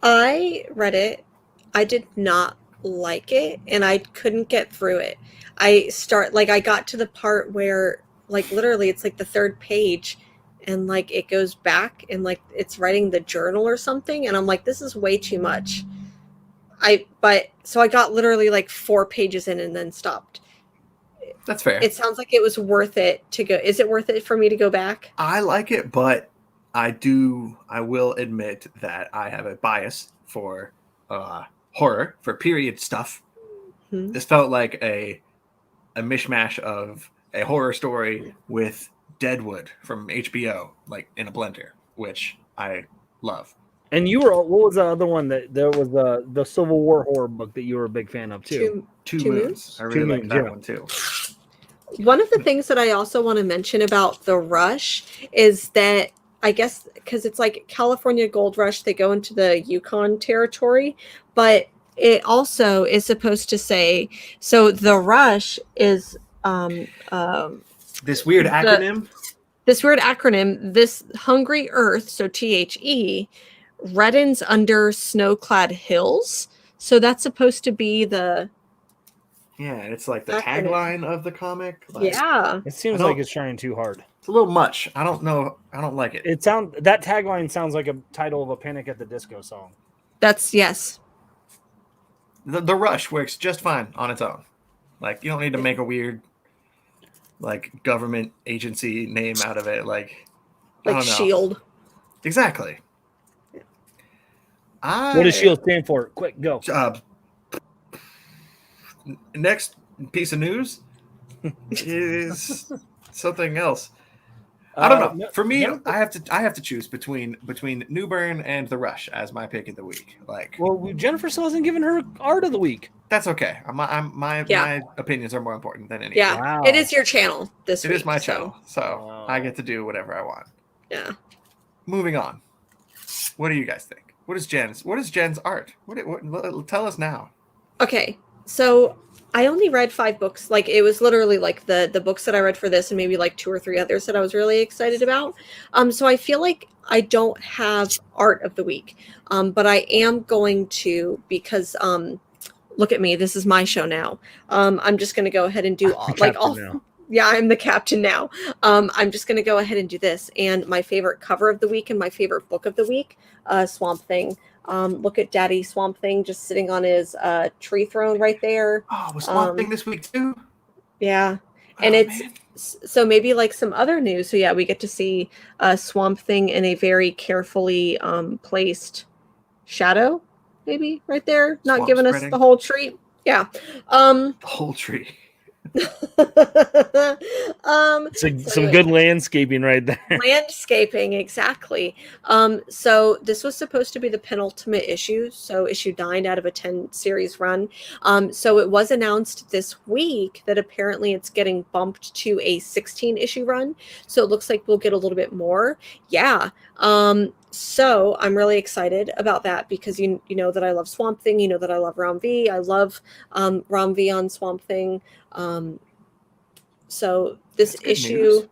I read it. I did not like it, and I couldn't get through it. I got to the part where, like, literally it's like the third page, and like it goes back and like it's writing the journal or something, and I'm like, this is way too much. So I got literally like 4 pages in and then stopped. That's fair. It sounds like it was worth it to go. Is it worth it for me to go back? I like it, but I will admit that I have a bias for horror, for period stuff. Hmm. This felt like a mishmash of a horror story with Deadwood from HBO, like in a blender, which I love. And you were, what was the other one that there was the Civil War horror book that you were a big fan of too? Two Moons. I really like that one too. One of the things that I also want to mention about The Rush is that, I guess, because it's like California Gold Rush, they go into the Yukon territory, but it also is supposed to say, so The Rush is this weird acronym. This hungry earth, so THE, reddens under snow-clad hills. So that's supposed to be the... Yeah, it's like the tagline of the comic. Like, yeah. It seems like it's trying too hard. It's a little much. I don't know. I don't like it. That tagline sounds like a title of a Panic at the Disco song. Yes. The Rush works just fine on its own. Like, you don't need to make a weird, like, government agency name out of it. Like S.H.I.E.L.D. Exactly. What does S.H.I.E.L.D. stand for? Quick, go. Next piece of news is something else. I don't know. For me, I have to choose between New Bern and The Rush as my pick of the week. Like, well, Jennifer still hasn't given her art of the week. That's okay. My opinions are more important than anything. Yeah, wow. It is your channel this week. It is my channel, so I get to do whatever I want. Yeah. Moving on. What do you guys think? What is Jen's art? What tell us now. Okay. So I only read 5 books. Like, it was literally like the books that I read for this and maybe like 2 or 3 others that I was really excited about. So I feel like I don't have art of the week. But I am going to, because look at me, this is my show now. I'm just going to go ahead and do all. Yeah, I'm the captain now. I'm just going to go ahead and do this. And my favorite cover of the week and my favorite book of the week, Swamp Thing. Look at Daddy Swamp Thing just sitting on his tree throne right there. Oh, was Swamp Thing this week too? Yeah. And so maybe like some other news. So yeah, we get to see Swamp Thing in a very carefully placed shadow, maybe right there, not giving us the whole tree. Yeah. The whole tree. Some good landscaping right there. Landscaping, exactly. So this was supposed to be the penultimate issue, so issue 9 out of a 10 series run. So it was announced this week that apparently it's getting bumped to a 16 issue run. So it looks like we'll get a little bit more. Yeah. So I'm really excited about that because you know that I love Swamp Thing. You know that I love Ram V. I love Ram V on Swamp Thing. So this issue,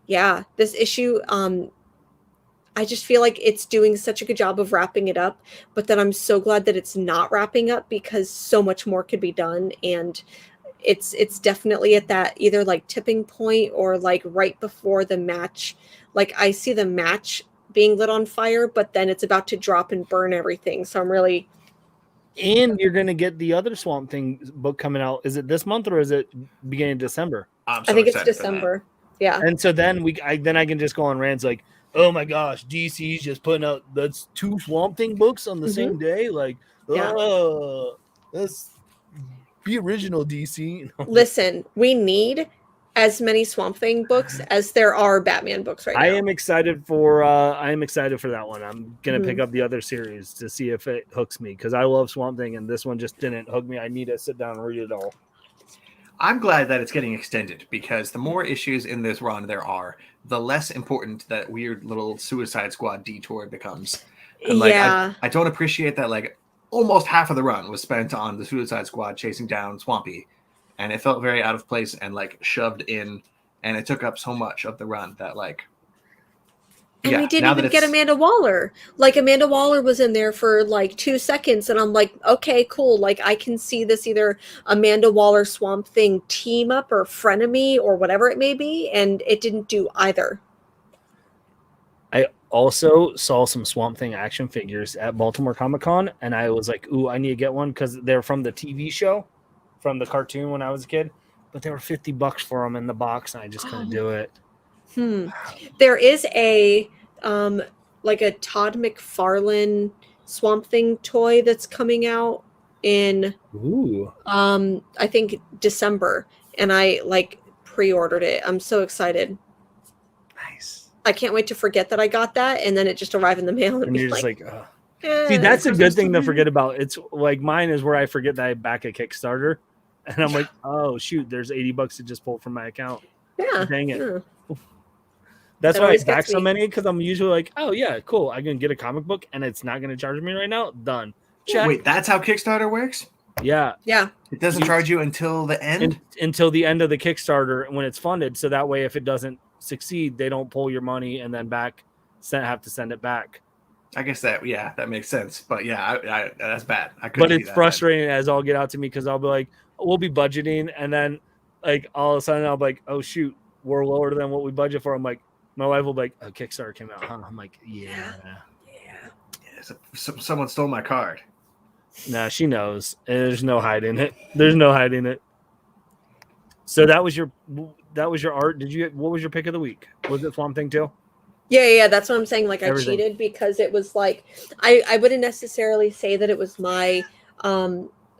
this issue, I just feel like it's doing such a good job of wrapping it up, but then I'm so glad that it's not wrapping up because so much more could be done. And it's definitely at that either like tipping point or like right before the match. Like I see the match being lit on fire, but then it's about to drop and burn everything. So I'm really... And you're going to get the other Swamp Thing book coming out. Is it this month or is it beginning of December? I think it's December. Yeah. And so then I can just go on rants like, oh my gosh, DC's just putting out that's 2 Swamp Thing books on the same day. Like, that's be original, DC. Listen, we need as many Swamp Thing books as there are Batman books right now. I am excited for that one. I'm gonna pick up the other series to see if it hooks me because I love Swamp Thing and this one just didn't hook me. I need to sit down and read it all. I'm glad that it's getting extended because the more issues in this run there are, the less important that weird little Suicide Squad detour becomes. And I don't appreciate that like almost half of the run was spent on the Suicide Squad chasing down Swampy. And it felt very out of place and like shoved in, and it took up so much of the run that like. And we didn't even get Amanda Waller. Like Amanda Waller was in there for like 2 seconds, and I'm like, okay, cool. Like I can see this either Amanda Waller Swamp Thing team up or frenemy or whatever it may be, and it didn't do either. I also saw some Swamp Thing action figures at Baltimore Comic-Con, and I was like, ooh, I need to get one because they're from the TV show. From the cartoon when I was a kid, but they were $50 for them in the box, and I just couldn't do it. There is a like a Todd McFarlane Swamp Thing toy that's coming out in I think December, and I like pre-ordered it. I'm so excited. Nice. I can't wait to forget that I got that, and then it just arrived in the mail, and you're just like see, that's a good thing to forget about. It's like mine is where I forget that I back a Kickstarter. And I'm like, oh shoot, there's $80 to just pull from my account. Yeah. Dang it. Yeah. That's why I back so many, because I'm usually like, oh yeah, cool. I can get a comic book and it's not gonna charge me right now. Done. Check. Wait, that's how Kickstarter works? Yeah. Yeah. It doesn't charge you until the end? Until the end of the Kickstarter when it's funded. So that way if it doesn't succeed, they don't pull your money and then have to send it back. I guess that makes sense. But yeah, I that's bad. But it's frustrating as all get out to me because I'll be like, we'll be budgeting, and then like all of a sudden I'll be like, oh shoot, we're lower than what we budget for. I'm like, my wife will be like, oh, Kickstarter came out, huh? I'm like, yeah. Someone stole my card. Nah, she knows. There's no hiding it. So that was your art. What was your pick of the week? Was it Swamp Thing too? Yeah, that's what I'm saying. Like I cheated because it was like I wouldn't necessarily say that it was my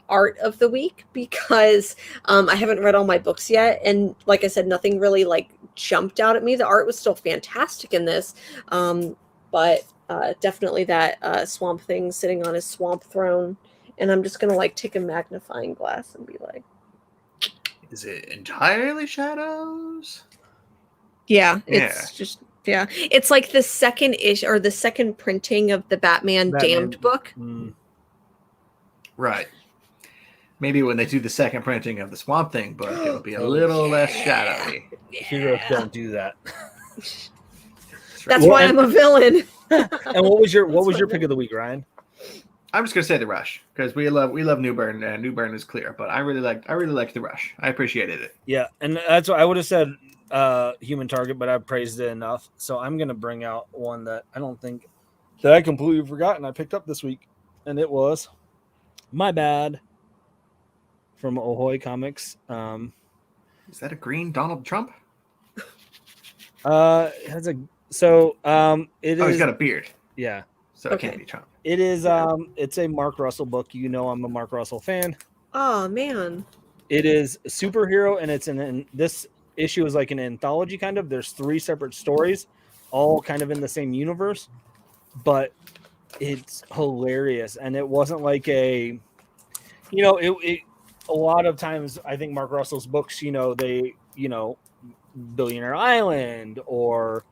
art of the week because I haven't read all my books yet, and like I said, nothing really like jumped out at me. The art was still fantastic in this, but definitely that Swamp Thing sitting on his swamp throne, and I'm just gonna like take a magnifying glass and be like, is it entirely shadows? Yeah, it's just it's like the second issue or the second printing of the Batman Damned book. Right. Maybe when they do the second printing of the Swamp Thing book, it'll be a little less shadowy. Heroes don't do that. That's why I'm a villain. And what was your pick of the week, Ryan? I'm just gonna say The Rush because we love Newburn, and Newburn is clear. But I really liked The Rush. I appreciated it. Yeah, and that's what I would have said. Human Target, but I praised it enough. So I'm gonna bring out one that I don't think that I completely forgotten I picked up this week, and it was My Bad from Ahoy Comics. Is that a green Donald Trump? It has a it is. He's got a beard. Yeah. So it can't be Trump. It is it's a Mark Russell book. You know I'm a Mark Russell fan. Oh man. It is a superhero, and it's this issue is like an anthology kind of. There's 3 separate stories, all kind of in the same universe, but it's hilarious. And it wasn't like a, it a lot of times I think Mark Russell's books, they, Billionaire Island or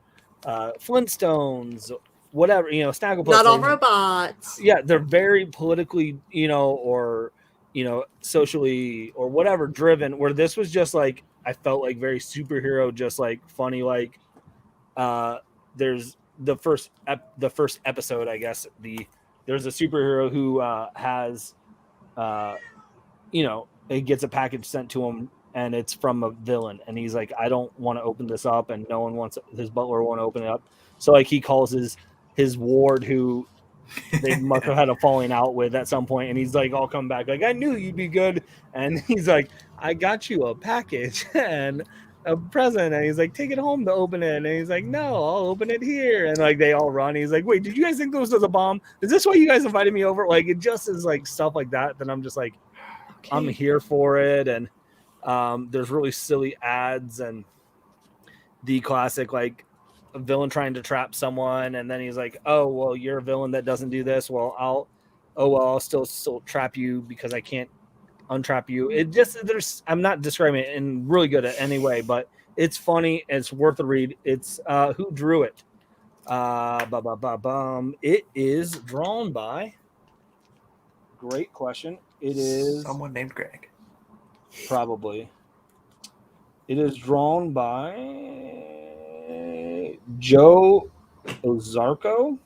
Flintstones, whatever, Snagglepuss. Not all robots. Yeah, they're very politically, or socially or whatever driven. Where this was just like, I felt like very superhero, just like funny. Like, there's the first episode, I guess. There's a superhero who has, he gets a package sent to him. And it's from a villain, and he's like, I don't want to open this up, and no one wants, his butler won't open it up. So like he calls his ward, who they must have had a falling out with at some point, and he's like, I'll come back. Like, I knew you'd be good. And he's like, I got you a package and a present, and he's like, take it home to open it. And he's like, no, I'll open it here. And like they all run. He's like, wait, did you guys think this was a bomb? Is this why you guys invited me over? Like, it just is like stuff like that. Then I'm just like, okay. I'm here for it. And there's really silly ads and the classic, like, a villain trying to trap someone, and then he's like, oh, well, you're a villain that doesn't do this. Well, I'll still trap you because I can't untrap you. It just, I'm not describing it in really good at any way, but it's funny. It's worth a read. It's who drew it? It is drawn by, great question. It is someone named Greg. Probably. It is drawn by Joe Ozarko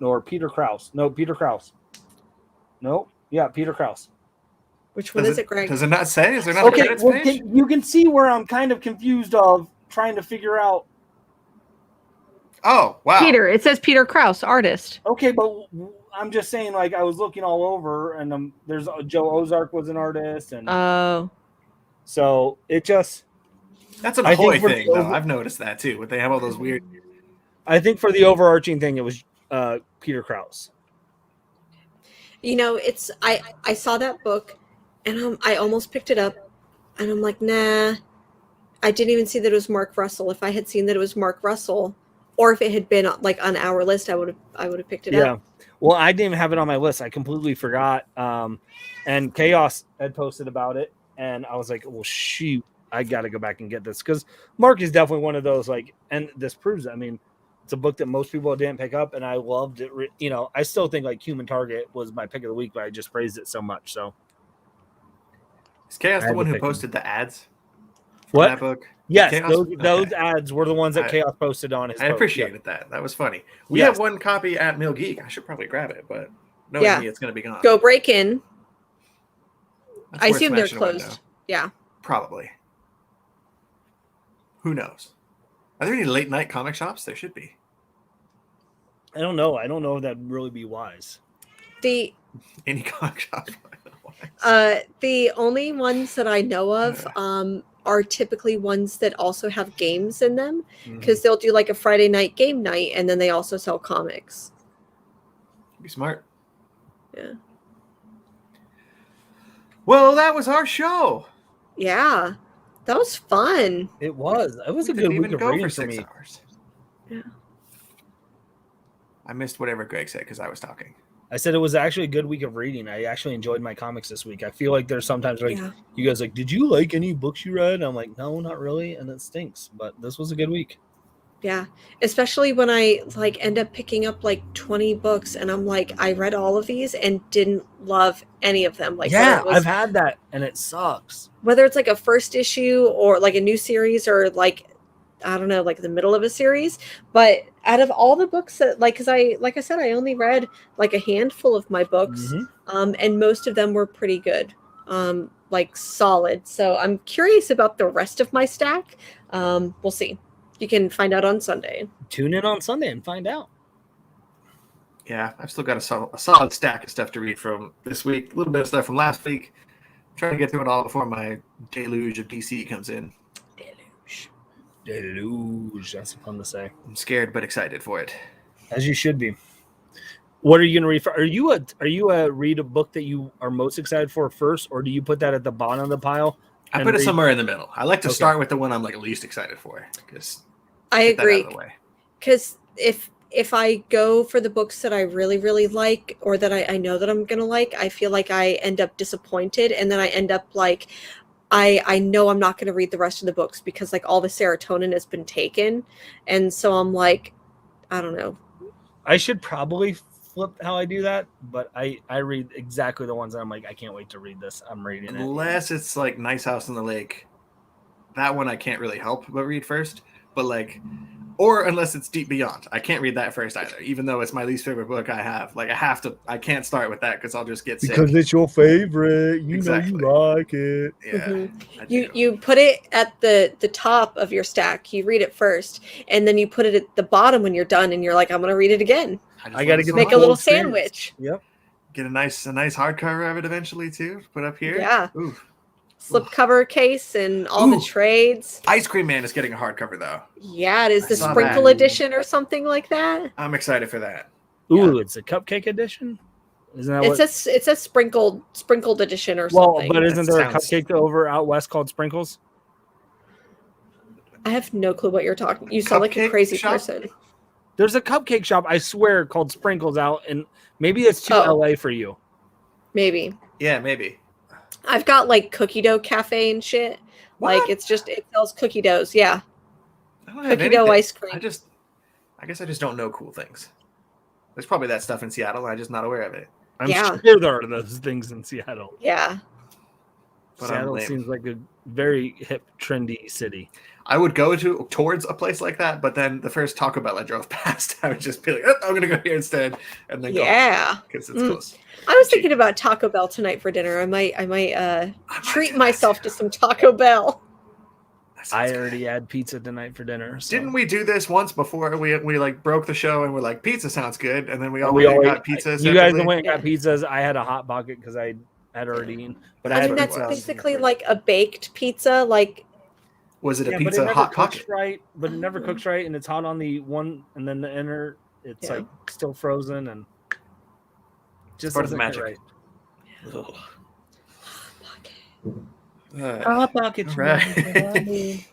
or Peter Krause. No, Peter Krause. No, yeah, Peter Krause. Which one is it, Greg? Does it not say? Is there not a credits page? You can see where I'm kind of confused of trying to figure out. Oh, wow. Peter. It says Peter Krause, artist. Okay, but I'm just saying, like, I was looking all over, and there's Joe Ozark was an artist, and so it just. That's an Ahoy thing, though. I've noticed that too. But they have all those weird. I think for the overarching thing, it was Peter Krause. It's I saw that book, and I almost picked it up, and I'm like, nah. I didn't even see that it was Mark Russell. If I had seen that it was Mark Russell, or if it had been like on our list, I would have picked it up. Yeah. Well, I didn't have it on my list. I completely forgot. And Chaos had posted about it, and I was like, well, shoot, I got to go back and get this, because Mark is definitely one of those, like, and this proves it. I mean, it's a book that most people didn't pick up, and I loved it. I still think like Human Target was my pick of the week, but I just praised it so much. So is Chaos the one who posted the ads? What? That book? Yes, those ads were the ones that Chaos posted on his post. I appreciated that. That was funny. We have one copy at Mill Geek. I should probably grab it, but knowing me, it's going to be gone. Go break in. I assume they're closed. Yeah. Probably. Who knows? Are there any late night comic shops? There should be. I don't know. I don't know if that'd really be wise. Any comic shop. The only ones that I know of are typically ones that also have games in them, because they'll do like a Friday night game night, and then they also sell comics. Be smart. Yeah. Well, that was our show. Yeah, that was fun. It was. It was a good week of reading for me. Hours. Yeah. I missed whatever Greg said because I was talking. I said it was actually a good week of reading. I actually enjoyed my comics this week. I feel like there's sometimes like you guys like, did you like any books you read? I'm like, no, not really, and it stinks. But this was a good week. Yeah, especially when I like end up picking up like 20 books, and I'm like, I read all of these and didn't love any of them. Like, I've had that, and it sucks. Whether it's like a first issue or like a new series, or like, I don't know, like the middle of a series. But out of all the books that, like, because I said, I only read like a handful of my books, and most of them were pretty good, like solid. So I'm curious about the rest of my stack. We'll see. You can find out on Sunday. Tune in on Sunday and find out. Yeah, I've still got a solid stack of stuff to read from this week. A little bit of stuff from last week. I'm trying to get through it all before my deluge of DC comes in. Deluge. That's fun to say. I'm scared but excited for it. As you should be. What are you gonna read? Are you a read a book that you are most excited for first, or do you put that at the bottom of the pile? I put it somewhere in the middle. I like to start with the one I'm like least excited for, because I agree. Because if I go for the books that I really, really like, or that I know that I'm gonna like, I feel like I end up disappointed, and then I end up like I know I'm not gonna read the rest of the books because like all the serotonin has been taken, and so I'm like, I don't know. I should probably flip how I do that, but I read exactly the ones that I'm like, I can't wait to read this. I'm reading it. Unless it's like Nice House on the Lake. That one I can't really help but read first. But like, or unless it's Deep Beyond. I can't read that first either, even though it's my least favorite book I have. Like I can't start with that because I'll just get sick. Because it's your favorite. You know you like it. Yeah. Mm-hmm. You put it at the top of your stack. You read it first, and then you put it at the bottom when you're done, and you're like, I'm gonna read it again. I gotta make a little sandwich. Yep. Get a nice hardcover of it eventually too. Put up here. Yeah. Ooh. Slipcover case and all the trades. Ice Cream Man is getting a hardcover though. Yeah, it is the sprinkle edition or something like that. I'm excited for that. Ooh, it's a cupcake edition. Isn't that it's a sprinkled edition or something? Well, but isn't there a cupcake over out west called Sprinkles? I have no clue what you're talking. You sound like a crazy person. There's a cupcake shop, I swear, called Sprinkles out, and maybe it's too LA for you. Maybe. Yeah, maybe. I've got like cookie dough cafe and shit. What? Like it sells cookie doughs. Yeah. Cookie dough ice cream. I guess I just don't know cool things. There's probably that stuff in Seattle, and I'm just not aware of it. I'm sure there are those things in Seattle. Yeah. But Seattle seems like a very hip, trendy city. I would go towards a place like that, but then the first Taco Bell I drove past, I would just be like, I'm going to go here instead, and then go because it's close. I was thinking about Taco Bell tonight for dinner. I might treat myself to some Taco Bell. I already had pizza tonight for dinner. So. Didn't we do this once before we like broke the show and we're like, pizza sounds good, and then we all got pizzas. You guys went and got pizzas. I had a hot pocket because I had already eaten. But I mean, that's basically like a baked pizza. Like, was it a pizza hot pocket? Right, but it never cooks right, and it's hot on the one, and then the inner, it's like still frozen and just part of the magic. Right. Hot pocket. Right.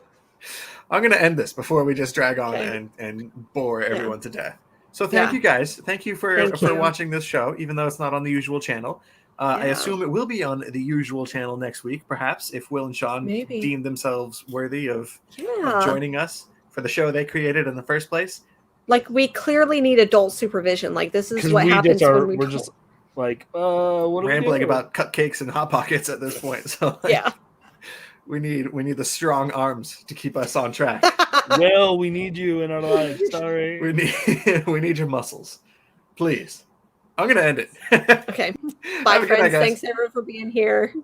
I'm going to end this before we just drag on and bore everyone to death. So thank you guys. Thank you for watching this show, even though it's not on the usual channel. I assume it will be on the usual channel next week, perhaps, if Will and Sean deem themselves worthy of joining us for the show they created in the first place. Like, we clearly need adult supervision. Like, this is what happens when we're just like, what are rambling about cupcakes and Hot Pockets at this point. So we need the strong arms to keep us on track. Well, we need you in our lives. Sorry, we need your muscles, please. I'm gonna end it. Okay. Bye, friends. Thanks everyone for being here.